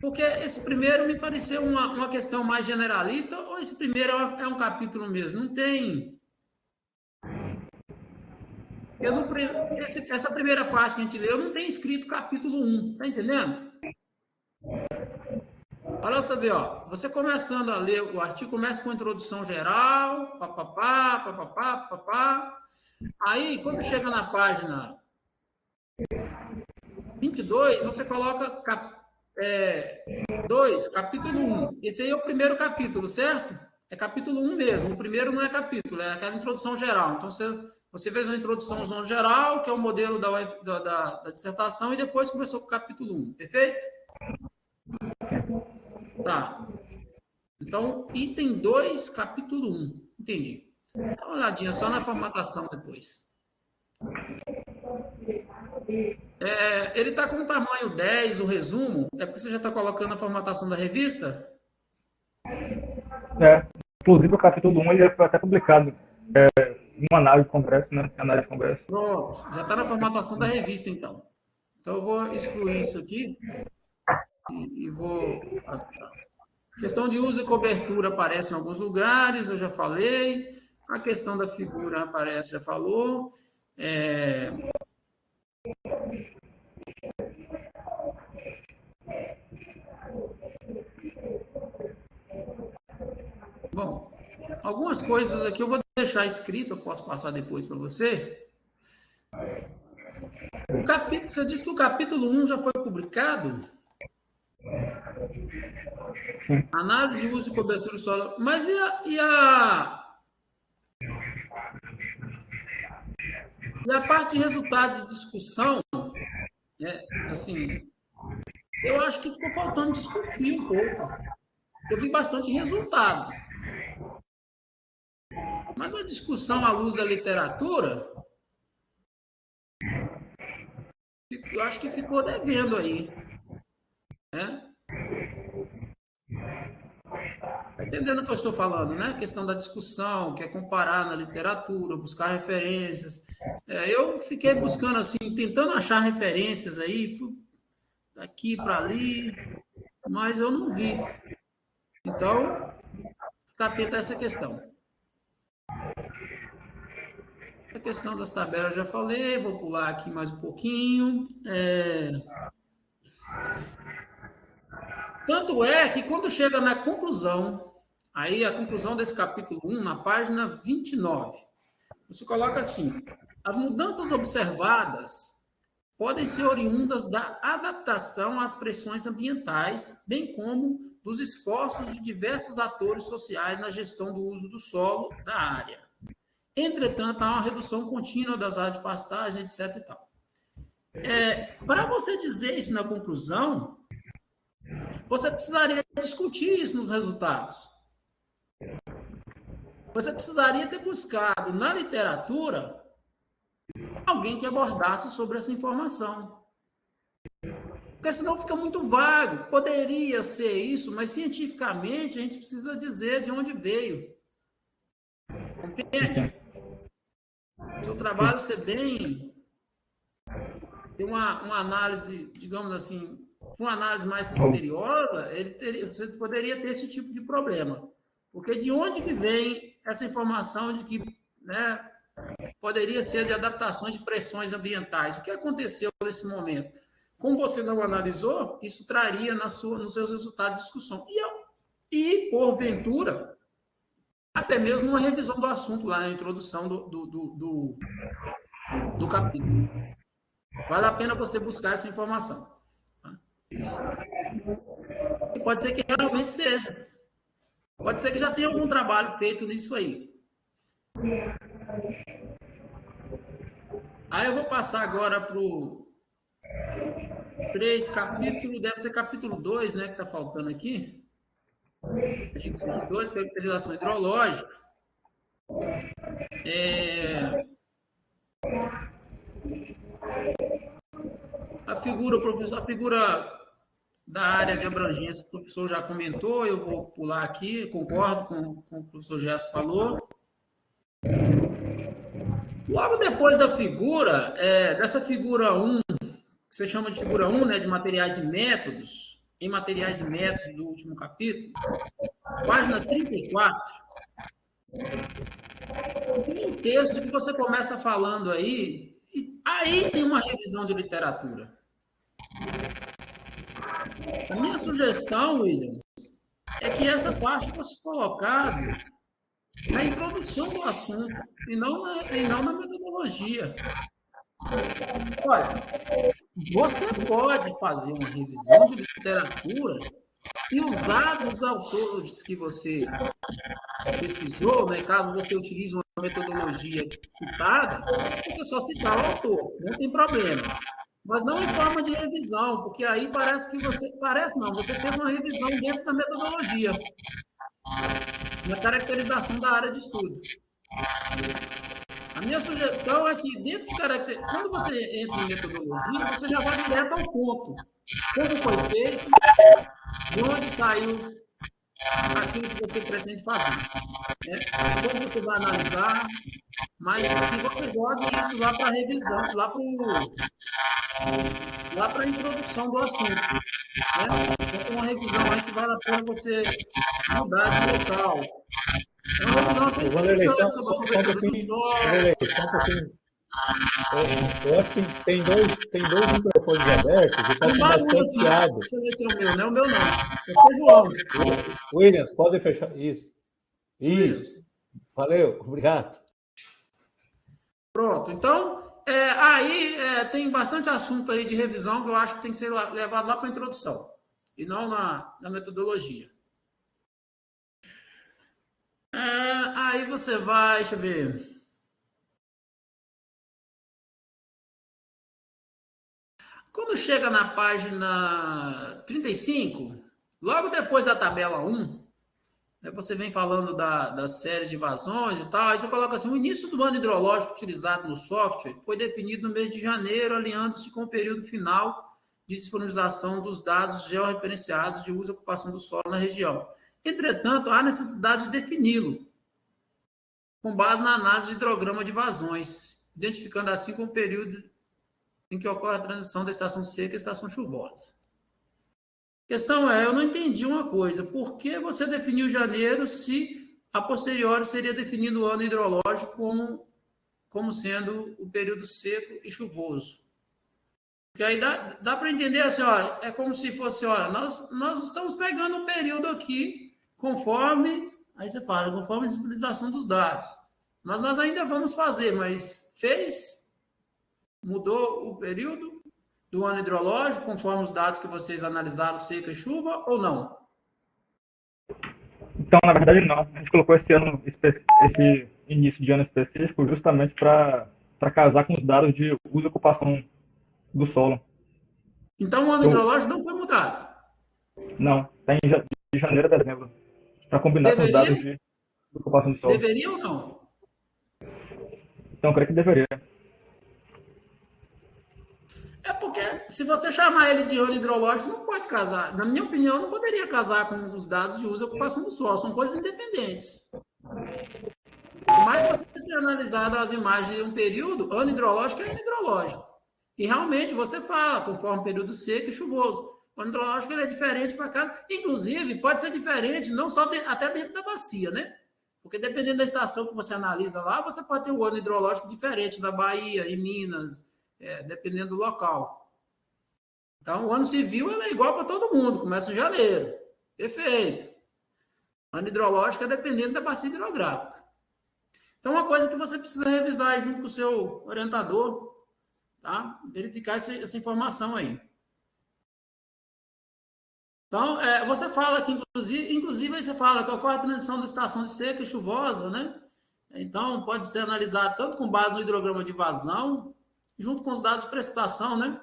Porque esse primeiro me pareceu uma questão mais generalista, ou esse primeiro é um capítulo mesmo? Não tem... Essa primeira parte que a gente leu não tem escrito capítulo 1, tá entendendo? Olha você ver, ó. Você começando a ler o artigo, começa com a introdução geral, papapá, papapá, papapá. Aí, quando chega na página 22, você coloca 2, capítulo 1. Esse aí é o primeiro capítulo, certo? É capítulo 1 mesmo. O primeiro não é capítulo, é aquela introdução geral. Então, você fez uma introdução geral, que é o modelo da dissertação, e depois começou com o capítulo 1. Perfeito? Tá. Então, item 2, capítulo 1. Entendi. Dá uma olhadinha só na formatação depois. Ele está com o tamanho 10, o resumo. É porque você já está colocando a formatação da revista? Inclusive, o capítulo 1 ele foi até publicado em uma análise de congresso, né? Análise de congresso. Pronto. Já está na formatação da revista, então. Então, eu vou excluir isso aqui e vou passar. Questão de uso e cobertura aparece em alguns lugares, eu já falei. A questão da figura aparece, já falou. Bom, algumas coisas aqui eu vou deixar escrito, eu posso passar depois para você. Você disse que o capítulo 1 já foi publicado? Análise de uso e cobertura do solo. Mas e a parte de resultados de discussão, assim, eu acho que ficou faltando discutir um pouco. Eu vi bastante resultado. Mas a discussão à luz da literatura, eu acho que ficou devendo aí. Né? Está entendendo o que eu estou falando, né? A questão da discussão, que é comparar na literatura, buscar referências. Eu fiquei buscando, assim, tentando achar referências aí, fui daqui para ali, mas eu não vi. Então, ficar atento a essa questão. A questão das tabelas eu já falei, vou pular aqui mais um pouquinho. Tanto é que quando chega na conclusão, aí a conclusão desse capítulo 1, na página 29, você coloca assim: as mudanças observadas podem ser oriundas da adaptação às pressões ambientais, bem como dos esforços de diversos atores sociais na gestão do uso do solo da área. Entretanto, há uma redução contínua das áreas de pastagem, etc. E tal. Para você dizer isso na conclusão, você precisaria discutir isso nos resultados. Você precisaria ter buscado na literatura alguém que abordasse sobre essa informação. Porque senão fica muito vago. Poderia ser isso, mas cientificamente a gente precisa dizer de onde veio. Compreende? Seu trabalho ser bem... ter uma análise, digamos assim, uma análise mais criteriosa, você poderia ter esse tipo de problema. Porque de onde que vem essa informação de que, poderia ser de adaptações de pressões ambientais? O que aconteceu nesse momento? Como você não analisou, isso traria nos seus resultados de discussão. E, porventura, até mesmo uma revisão do assunto lá na introdução do capítulo. Vale a pena você buscar essa informação. E pode ser que realmente seja. Pode ser que já tenha algum trabalho feito nisso aí. Aí eu vou passar agora para o 3, capítulo, deve ser capítulo 2, né, que está faltando aqui. A gente precisa de 2, que é a utilização hidrológica. A figura da área de abrangência, o professor já comentou, eu vou pular aqui, concordo com o que o professor Gerson falou. Logo depois da figura, dessa figura 1, que você chama de figura 1, né, de materiais e métodos, em materiais e métodos do último capítulo, página 34, tem um texto que você começa falando aí, e aí tem uma revisão de literatura. A minha sugestão, Williams, é que essa parte fosse colocada na introdução do assunto e não na metodologia. Olha, você pode fazer uma revisão de literatura e usar dos autores que você pesquisou, né? Caso você utilize uma metodologia citada, você só citar o autor, não tem problema. Mas não em forma de revisão, porque aí parece que você fez uma revisão dentro da metodologia, na caracterização da área de estudo. A minha sugestão é que dentro de quando você entra em metodologia, você já vai direto ao ponto. Como foi feito, de onde saiu aquilo que você pretende fazer, né? Como você vai analisar, mas que você jogue isso lá para a revisão, lá para a introdução do assunto, né? Então, tem uma revisão aí que vale a pena você mudar de local. É uma revisão bem interessante sobre a cobertura do solo. Só um pouquinho. Eu acho que tem dois microfones abertos e está com bastante chiado. Deixa eu ver se é o meu, não é o meu não. É o João. Williams, pode fechar. Isso. Williams. Valeu, obrigado. Pronto, então, aí tem bastante assunto aí de revisão que eu acho que tem que ser levado lá para a introdução, e não na metodologia. Aí você vai, deixa eu ver. Quando chega na página 35, logo depois da tabela 1, você vem falando das séries de vazões e tal, aí você coloca assim, o início do ano hidrológico utilizado no software foi definido no mês de janeiro, alinhando-se com o período final de disponibilização dos dados georreferenciados de uso e ocupação do solo na região. Entretanto, há necessidade de defini-lo, com base na análise de hidrograma de vazões, identificando assim como o período em que ocorre a transição da estação seca à estação chuvosa. A questão eu não entendi uma coisa. Por que você definiu janeiro se a posteriori seria definido o ano hidrológico como sendo o período seco e chuvoso? Porque aí dá para entender assim, ó, é como se fosse, ó, nós estamos pegando um período aqui conforme, aí você fala, conforme a disponibilização dos dados. Mas nós ainda vamos fazer, mas mudou o período do ano hidrológico, conforme os dados que vocês analisaram, seca e chuva, ou não? Então, na verdade, não. A gente colocou esse início de ano específico justamente para casar com os dados de uso e ocupação do solo. Então, o ano hidrológico não foi mudado? Não, está de janeiro a dezembro, para combinar com os dados de ocupação do solo. Deveria ou não? Então, eu creio que deveria. É porque, se você chamar ele de ano hidrológico, não pode casar. Na minha opinião, não poderia casar com os dados de uso e ocupação do solo. São coisas independentes. Por mais que você tenha analisado as imagens de um período, ano hidrológico é ano hidrológico. E realmente você fala, conforme período seco e chuvoso. O ano hidrológico ele é diferente para cada. Inclusive, pode ser diferente, não só até dentro da bacia, né? Porque dependendo da estação que você analisa lá, você pode ter um ano hidrológico diferente da Bahia, em Minas, dependendo do local. Então, o ano civil é igual para todo mundo, começa em janeiro. Perfeito. O ano hidrológico é dependendo da bacia hidrográfica. Então, uma coisa que você precisa revisar aí junto com o seu orientador, tá? Verificar essa informação aí. Então, você fala que, inclusive aí você fala que ocorre a transição da estação de seca e chuvosa, né? Então, pode ser analisado tanto com base no hidrograma de vazão, junto com os dados de precipitação, né?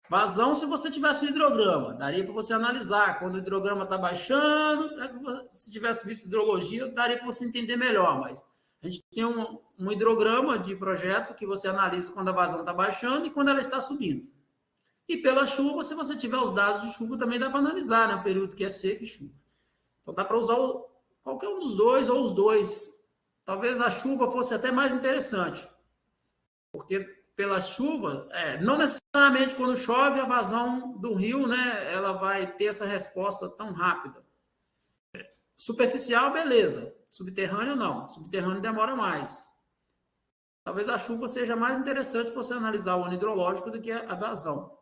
Vazão, se você tivesse um hidrograma, daria para você analisar. Quando o hidrograma está baixando, se tivesse visto hidrologia, daria para você entender melhor, mas a gente tem um hidrograma de projeto que você analisa quando a vazão está baixando e quando ela está subindo. E pela chuva, se você tiver os dados de chuva, também dá para analisar, né? O período que é seco e chuva. Então, dá para usar qualquer um dos dois ou os dois. Talvez a chuva fosse até mais interessante. Porque pela chuva, não necessariamente quando chove, a vazão do rio, né? Ela vai ter essa resposta tão rápida. Superficial, beleza. Subterrâneo, não. Subterrâneo demora mais. Talvez a chuva seja mais interessante você analisar o ano hidrológico do que a vazão.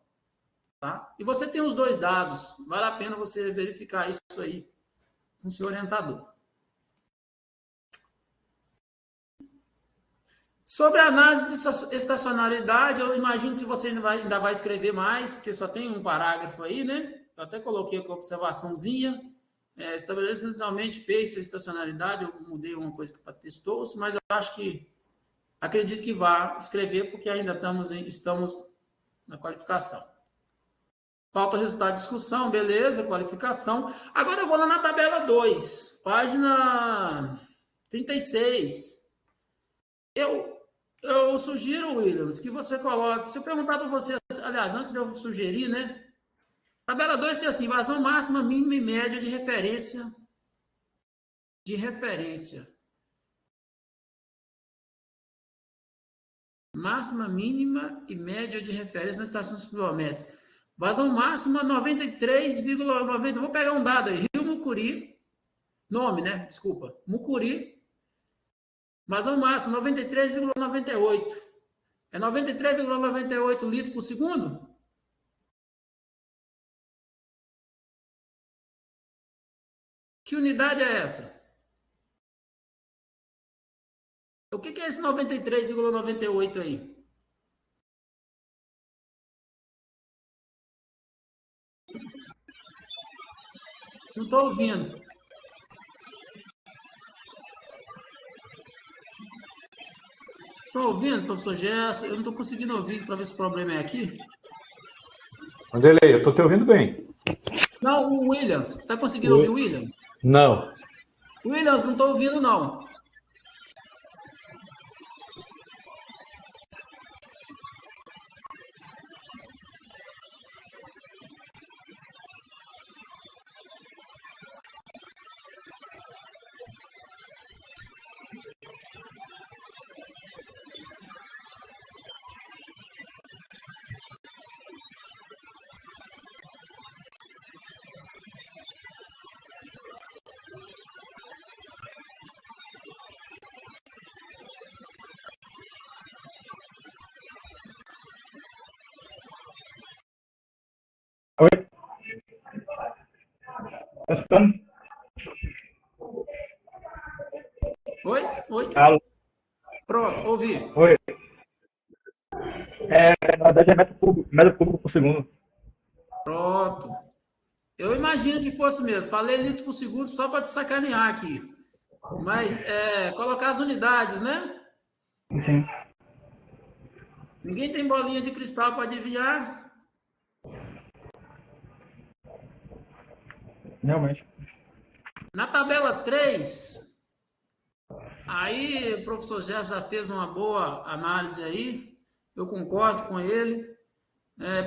Tá? E você tem os dois dados, vale a pena você verificar isso aí com o seu orientador. Sobre a análise de estacionalidade, eu imagino que você ainda vai escrever mais, que só tem um parágrafo aí, né? Eu até coloquei aqui a observaçãozinha. Estabelece inicialmente fez a estacionalidade, eu mudei uma coisa para testou-se, mas eu acredito que vá escrever, porque ainda estamos na qualificação. Falta resultado de discussão, beleza, qualificação. Agora eu vou lá na tabela 2, página 36. Eu sugiro, Williams, que você coloque, se eu perguntar para você, aliás, antes de eu sugerir, né? Tabela 2 tem assim, vazão máxima, mínima e média de referência. Máxima, mínima e média de referência nas estações quilométricas. Vazão máxima 93,90. Vou pegar um dado aí. Rio Mucuri. Nome, né? Desculpa. Mucuri. Vazão máximo 93,98. É 93,98 litros por segundo? Que unidade é essa? O que é esse 93,98 aí? Não estou ouvindo. Estou ouvindo, professor Gerson? Eu não estou conseguindo ouvir isso para ver se o problema é aqui. Vanderlei, eu estou te ouvindo bem. Não, o Williams. Você está conseguindo ouvir o Williams? Não. Williams, não estou ouvindo, não. Oi? Tá escutando? Oi? Alô? Pronto, ouvi. Oi. Na verdade é metro cúbico por segundo. Pronto. Eu imagino que fosse mesmo. Falei litro por segundo só para te sacanear aqui. Mas colocar as unidades, né? Sim. Ninguém tem bolinha de cristal para adivinhar? Realmente. Na tabela 3, aí o professor Gerson já fez uma boa análise aí. Eu concordo com ele.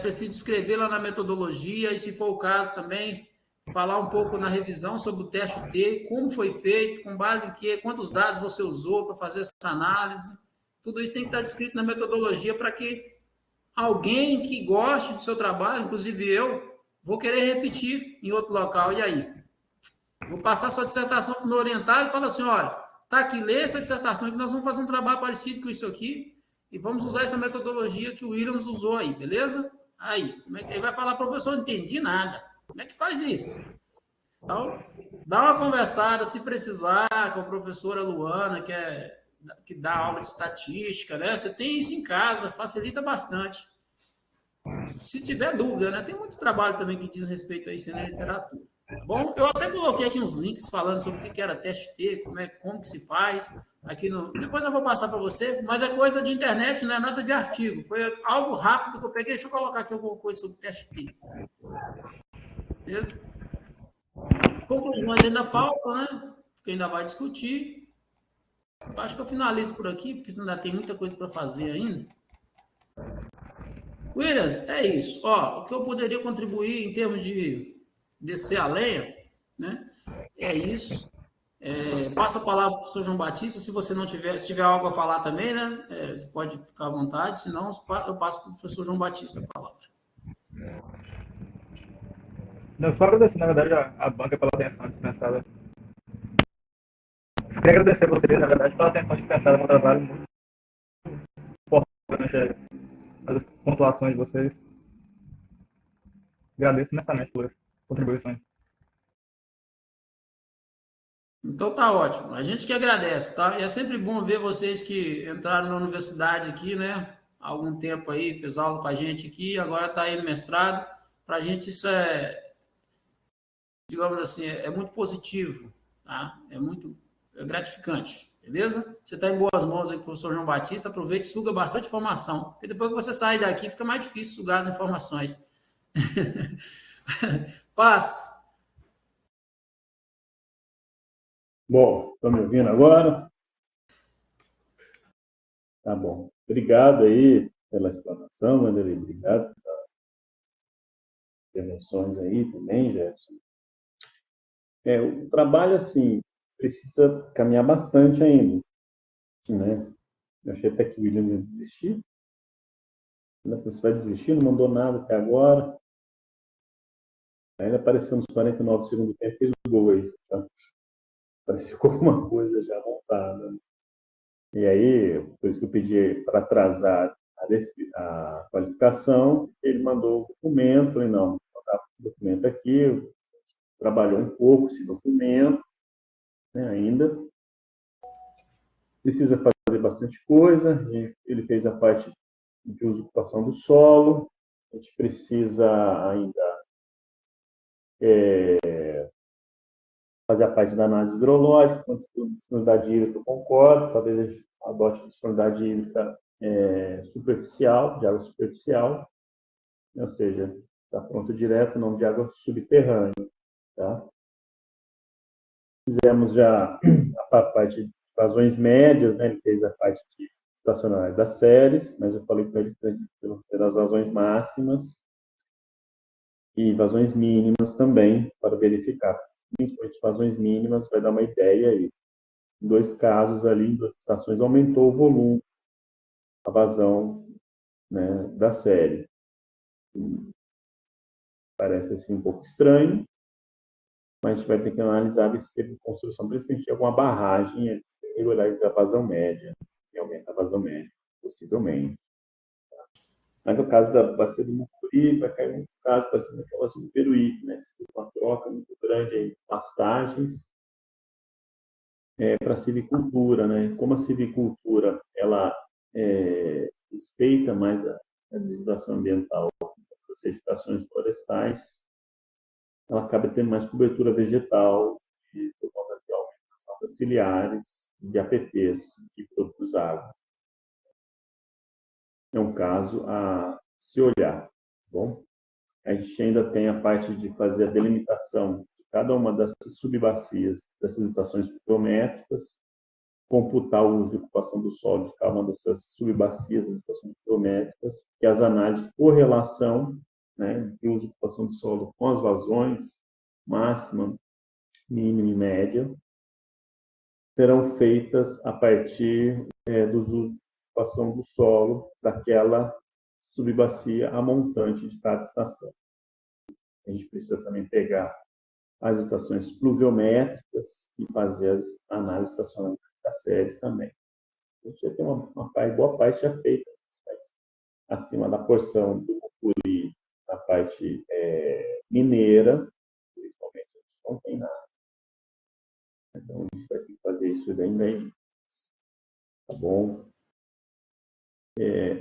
Preciso escrever lá na metodologia e, se for o caso também, falar um pouco na revisão sobre o teste T, como foi feito, com base em quê, quantos dados você usou para fazer essa análise. Tudo isso tem que estar descrito na metodologia para que alguém que goste do seu trabalho, inclusive eu, vou querer repetir em outro local. E aí? Vou passar sua dissertação para o meu orientado e falar assim, olha, tá aqui, lê essa dissertação que nós vamos fazer um trabalho parecido com isso aqui e vamos usar essa metodologia que o Williams usou aí, beleza? Aí, ele vai falar, professor, não entendi nada. Como é que faz isso? Então, dá uma conversada, se precisar, com a professora Luana, que dá aula de estatística, né? Você tem isso em casa, facilita bastante. Se tiver dúvida, né? Tem muito trabalho também que diz respeito a isso na literatura. Tá bom? Eu até coloquei aqui uns links falando sobre o que era teste T, como que se faz. Depois eu vou passar para você, mas é coisa de internet, não é nada de artigo. Foi algo rápido que eu peguei. Deixa eu colocar aqui alguma coisa sobre teste T. Beleza? Conclusões ainda faltam, né? Porque ainda vai discutir. Eu acho que eu finalizo por aqui, porque ainda tem muita coisa para fazer ainda. Williams, é isso. Ó, o que eu poderia contribuir em termos de descer a lenha, né? É isso. Passa a palavra para o professor João Batista. Se você não tiver, se tiver algo a falar também, né? Você pode ficar à vontade. Senão, eu passo para o professor João Batista a palavra. Não, só agradecer, na verdade, a banca pela atenção dispensada. Queria agradecer a vocês, na verdade, pela atenção dispensada. É um trabalho muito importante, as pontuações de vocês. Agradeço imensamente por essas contribuições. Então tá ótimo. A gente que agradece, tá? E é sempre bom ver vocês que entraram na universidade aqui, né? Há algum tempo aí, fez aula com a gente aqui, agora está aí no mestrado. Para a gente isso digamos assim, é muito positivo, tá? É muito gratificante, beleza? Você está em boas mãos aí, professor João Batista. Aproveite e suga bastante informação, porque depois que você sair daqui fica mais difícil sugar as informações. Passo. Bom, estão me ouvindo agora? Tá bom. Obrigado aí pela explanação, Wanderlei. Obrigado pelas intervenções aí também, Jefferson. O trabalho, assim, precisa caminhar bastante ainda, né? Eu achei até que o William ia desistir. Você vai desistir, não mandou nada até agora. Aí ele apareceu nos 49 do segundo tempo e fez o gol aí. Tá? Parecia com alguma coisa já montada. E aí, por isso que eu pedi para atrasar a qualificação, ele mandou o documento. Falei, não, vou mandar o documento aqui. Trabalhou um pouco esse documento, né, ainda. Precisa fazer bastante coisa. Ele fez a parte de uso e ocupação do solo. A gente precisa ainda fazer a parte da análise hidrológica, quanto à disponibilidade hídrica eu concordo, talvez a gente adote a disponibilidade hídrica superficial, de água superficial, ou seja, está pronto direto, não de água subterrânea. Tá? Fizemos já a parte de vazões médias, né? Ele fez a parte de estacionária das séries, mas eu falei para ele ter as vazões máximas e vazões mínimas também, para verificar. Principalmente vazões mínimas, vai dar uma ideia aí. Em 2 casos ali, em 2 estações, aumentou o volume, a vazão, né, da série. Parece assim um pouco estranho, mas a gente vai ter que analisar esse tipo de construção, principalmente alguma barragem irregulares da vazão média, que aumenta a vazão média, possivelmente. Mas no caso da bacia do Mucuri, vai cair muito caso parecido com a bacia do Peruíbe, né? Se tem uma troca muito grande aí, pastagens, para a silvicultura, né? Como a silvicultura ela respeita mais a legislação ambiental das certificações florestais, ela acaba tendo mais cobertura vegetal e por conta de aumento das notas ciliares, de APPs, de produtos água. É um caso a se olhar, tá bom? A gente ainda tem a parte de fazer a delimitação de cada uma dessas subbacias, dessas estações pluviométricas, computar o uso e ocupação do solo de cada uma dessas subbacias, das estações pluviométricas, que as análises de correlação, né, de uso e ocupação do solo com as vazões, máxima, mínima e média, serão feitas a partir dos usos e ocupação do solo daquela subbacia a montante de cada estação. A gente precisa também pegar as estações pluviométricas e fazer as análises estacionárias das séries também. A gente já tem uma boa parte já feita, mas acima da porção do procure a parte mineira, principalmente, não tem nada. Então, a gente vai ter que fazer isso bem, tá bom?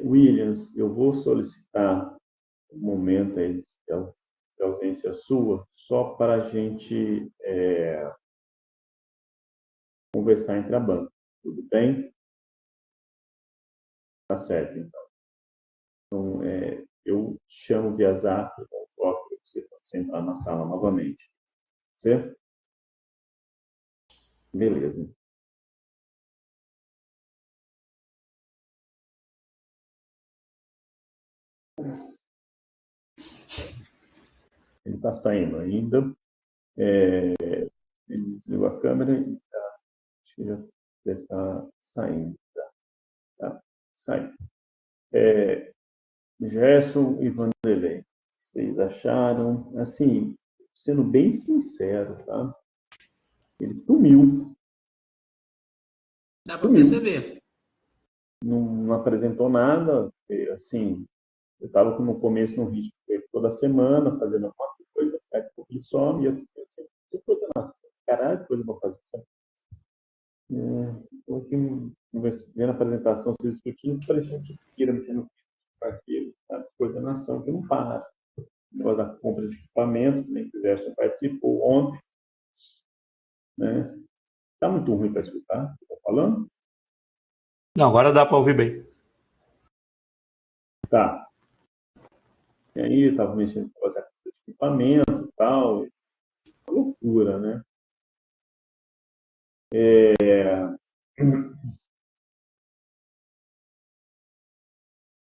Williams, eu vou solicitar um momento aí de ausência sua, só para a gente conversar entre a banca. Tudo bem? Tá certo, então. Então, eu te chamo via Zap, ou próprio, você entrar na sala novamente. Certo? Beleza. Ele está saindo ainda. Ele desligou a câmera e acho que já deve estar saindo. Tá? Saindo. Gerson e Vanderlei, vocês acharam, assim, sendo bem sincero, tá? Ele sumiu. Dá para perceber. Não apresentou nada, assim, eu estava no começo no ritmo toda semana, fazendo alguma coisa, daqui a pouco ele some, e eu fiquei assim, que coisa nossa, caralho, que coisa eu vou fazer, sabe? Estou aqui vendo a apresentação, se discutindo, parecia que queira mexendo com aquilo, sabe? Coordenação que não para. O negócio da compra de equipamento, nem que o Gerson participou ontem, né? Está muito ruim para escutar, estou falando? Não, agora dá para ouvir bem. Tá. E aí, estava mexendo com a de equipamento e tal. Uma loucura, né?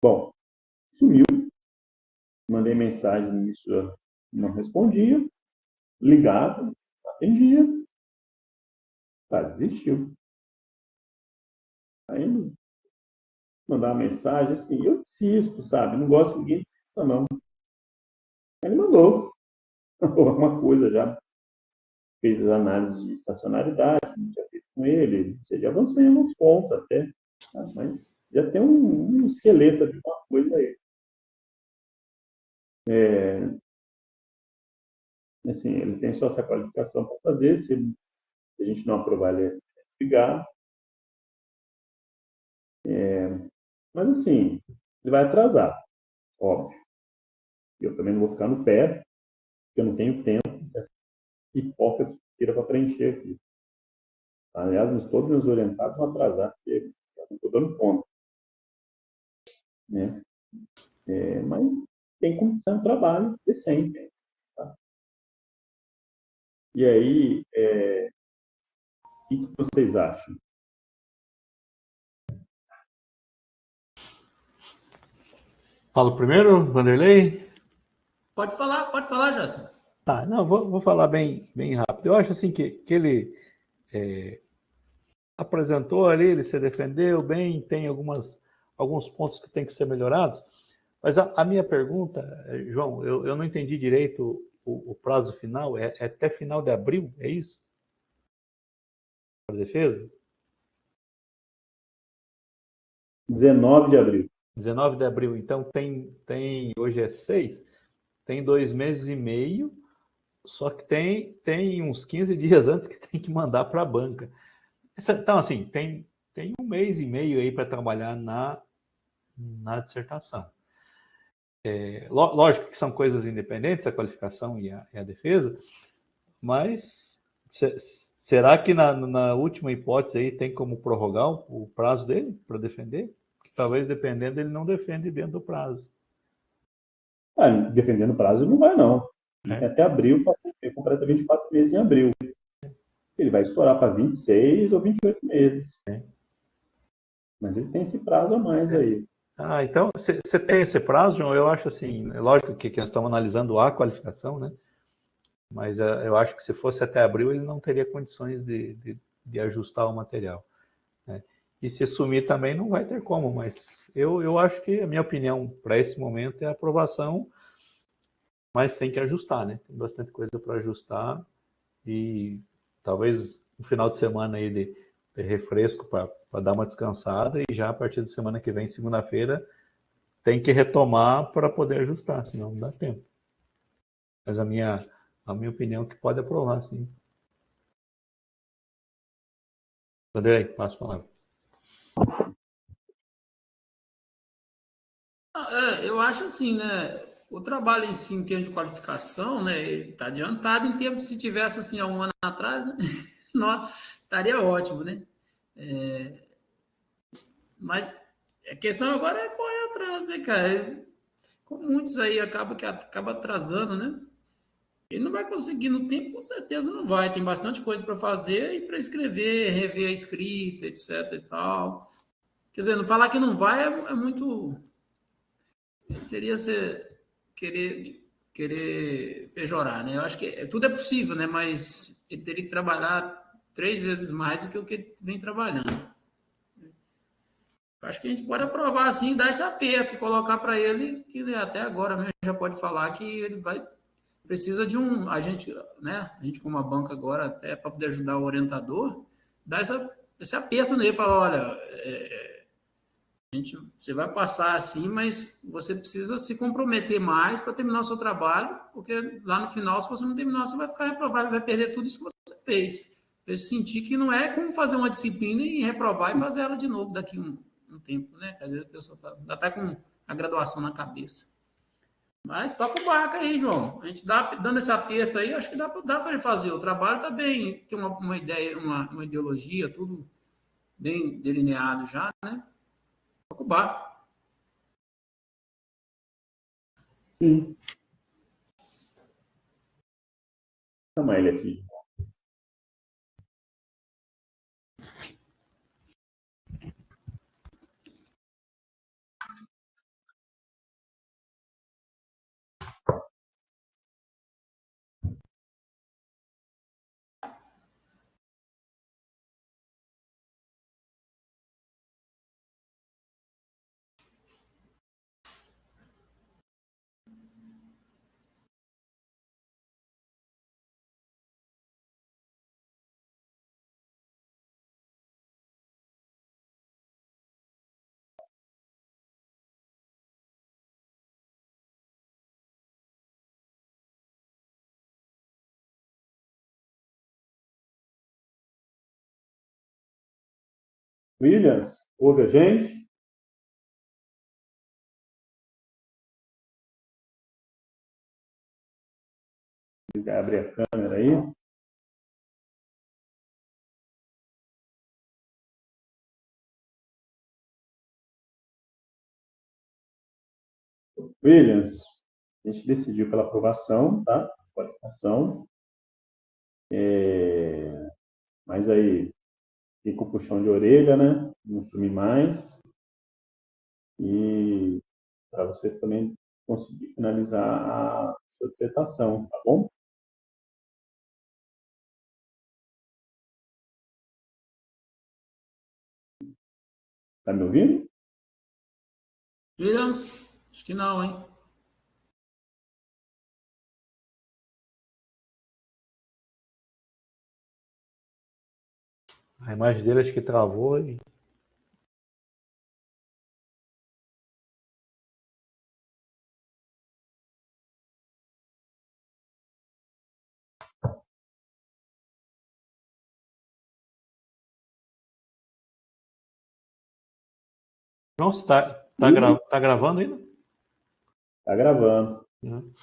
Bom, sumiu. Mandei mensagem no início, não respondia. Ligava, não atendia. Tá, desistiu. Aí, mandar uma mensagem assim, eu desisto, sabe? Não gosto que ninguém desista, não. Aí ele mandou. Uma coisa já. Fez as análises de estacionalidade, não tinha feito com ele, já avançou em alguns pontos até, tá? Mas já tem um esqueleto de uma coisa aí. Assim, ele tem só essa qualificação para fazer, se a gente não aprovar, ele é desligado. Mas, assim, ele vai atrasar, óbvio. Eu também não vou ficar no pé, porque eu não tenho tempo, pipoca de tira para preencher aqui. Aliás, todos meus orientados vão atrasar, porque eu não estou dando conta. Né? Mas tem como ser um trabalho decente. Tá? E aí, o que vocês acham? Falo primeiro, Vanderlei? Pode falar, Jason. Tá, não, vou falar bem rápido. Eu acho assim que ele apresentou ali, ele se defendeu bem, tem alguns pontos que tem que ser melhorados. Mas a minha pergunta, João, eu não entendi direito o prazo final, é até final de abril, é isso? Para a defesa? 19 de abril. 19 de abril, então hoje é 6, tem 2 meses e meio, só que tem uns 15 dias antes que tem que mandar para a banca. Então, assim, tem 1 mês e meio aí para trabalhar na dissertação. Lógico que são coisas independentes, a qualificação e a defesa, mas será que na última hipótese aí tem como prorrogar o prazo dele para defender? Que talvez dependendo ele não defende dentro do prazo. Defendendo o prazo, ele não vai, não. Ele tem até abril, ele completa 24 meses em abril. Ele vai estourar para 26 ou 28 meses. Mas ele tem esse prazo a mais aí. Então, você tem esse prazo, João? Eu acho assim, é lógico que nós estamos analisando a qualificação, né? Mas eu acho que se fosse até abril, ele não teria condições de ajustar o material. Né? E se sumir também não vai ter como, mas eu acho que a minha opinião para esse momento é a aprovação, mas tem que ajustar, né? Tem bastante coisa para ajustar e talvez um final de semana aí de refresco para dar uma descansada e já a partir da semana que vem, segunda-feira, tem que retomar para poder ajustar, senão não dá tempo. Mas a minha opinião é que pode aprovar, sim. André, passo a palavra. Eu acho assim, né? O trabalho em si, em termos de qualificação, né? Está adiantado em termos, se tivesse assim há um ano atrás, né? Estaria ótimo, né? Mas a questão agora é correr atrás, né, cara? Com muitos aí acaba atrasando, né? Ele não vai conseguir no tempo, com certeza não vai. Tem bastante coisa para fazer e para escrever, rever a escrita, etc e tal. Quer dizer, não falar que não vai é muito. Seria você querer pejorar, né? Eu acho que tudo é possível, né? Mas ele teria que trabalhar 3 vezes mais do que o que ele vem trabalhando. Acho que a gente pode aprovar assim, dar esse aperto e colocar para ele que até agora mesmo já pode falar que ele precisa de a gente, né? A gente como a banca agora até para poder ajudar o orientador, dar esse aperto nele, falar, olha, você vai passar assim, mas você precisa se comprometer mais para terminar o seu trabalho, porque lá no final, se você não terminar, você vai ficar reprovado, vai perder tudo isso que você fez. Eu senti que não é como fazer uma disciplina e reprovar e fazer ela de novo daqui um tempo, né? Às vezes a pessoa ainda está com a graduação na cabeça. Mas toca o barco aí, João. A gente dando esse aperto aí, acho que dá para ele fazer. O trabalho está bem, tem uma ideia, uma ideologia, tudo bem delineado já, né? Toca o barco. Sim. Chama ele aqui. Williams, ouve a gente? Abre a câmera aí. Williams, a gente decidiu pela aprovação, tá? Qualificação. Mas aí fica o puxão de orelha, né? Não sumir mais. E para você também conseguir finalizar a sua dissertação, tá bom? Tá me ouvindo? Williams? Acho que não, hein? A imagem dele acho que travou e não, você tá gravando ainda? Tá gravando. Uhum.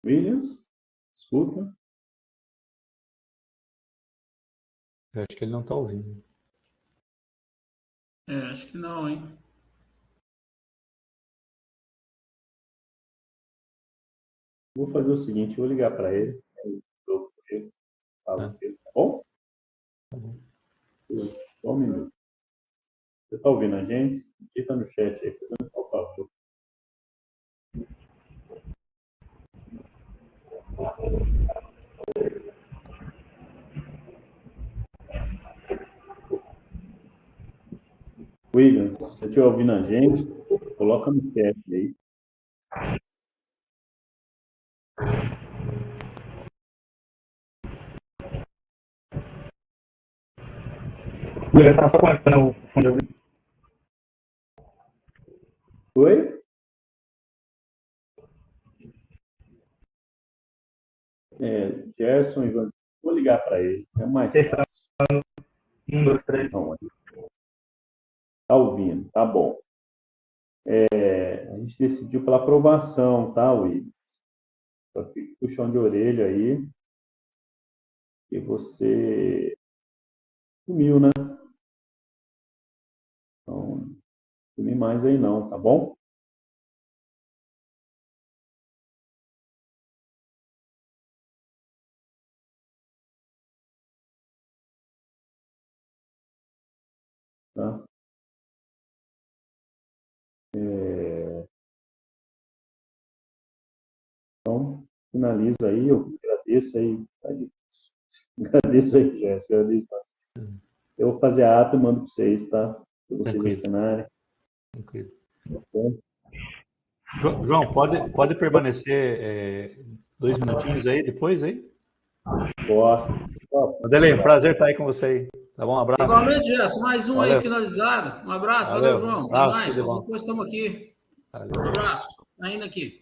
Williams, escuta. Eu acho que ele não está ouvindo. Acho que não, hein? Vou fazer o seguinte, vou ligar para ele. Eu falo com ele, tá bom? Tá bom. Só um minuto. Você está ouvindo a gente? Digita no chat aí, por favor. Williams, se você estiver ouvindo a gente, coloca no chat aí. Ele estava só conectando o fone de ouvido. Oi? Gerson, Ivan, vou ligar para ele. É mais fácil. 1, 2, 3. Não, tá ouvindo, tá bom. A gente decidiu pela aprovação, tá, Will? Só fica puxão de orelha aí. E você sumiu, né? Então, não sumi mais aí não, tá bom? Tá? Então, finalizo aí, eu agradeço aí, tá difícil. Agradeço aí, Jéssica, agradeço. Tá? Eu vou fazer a ata e mando para vocês, tá? Para vocês Tranquilo. assinarem. Tranquilo. Tá bom? João, pode permanecer 2 minutinhos aí depois aí? Gosto. Adelém, prazer estar aí com você aí. Tá bom? Um abraço. Igualmente, Gerson, mais um Valeu. aí finalizado. Um abraço, valeu, João. Até Abraço, mais. tudo bom. Depois estamos aqui. Valeu. Um abraço. Ainda aqui.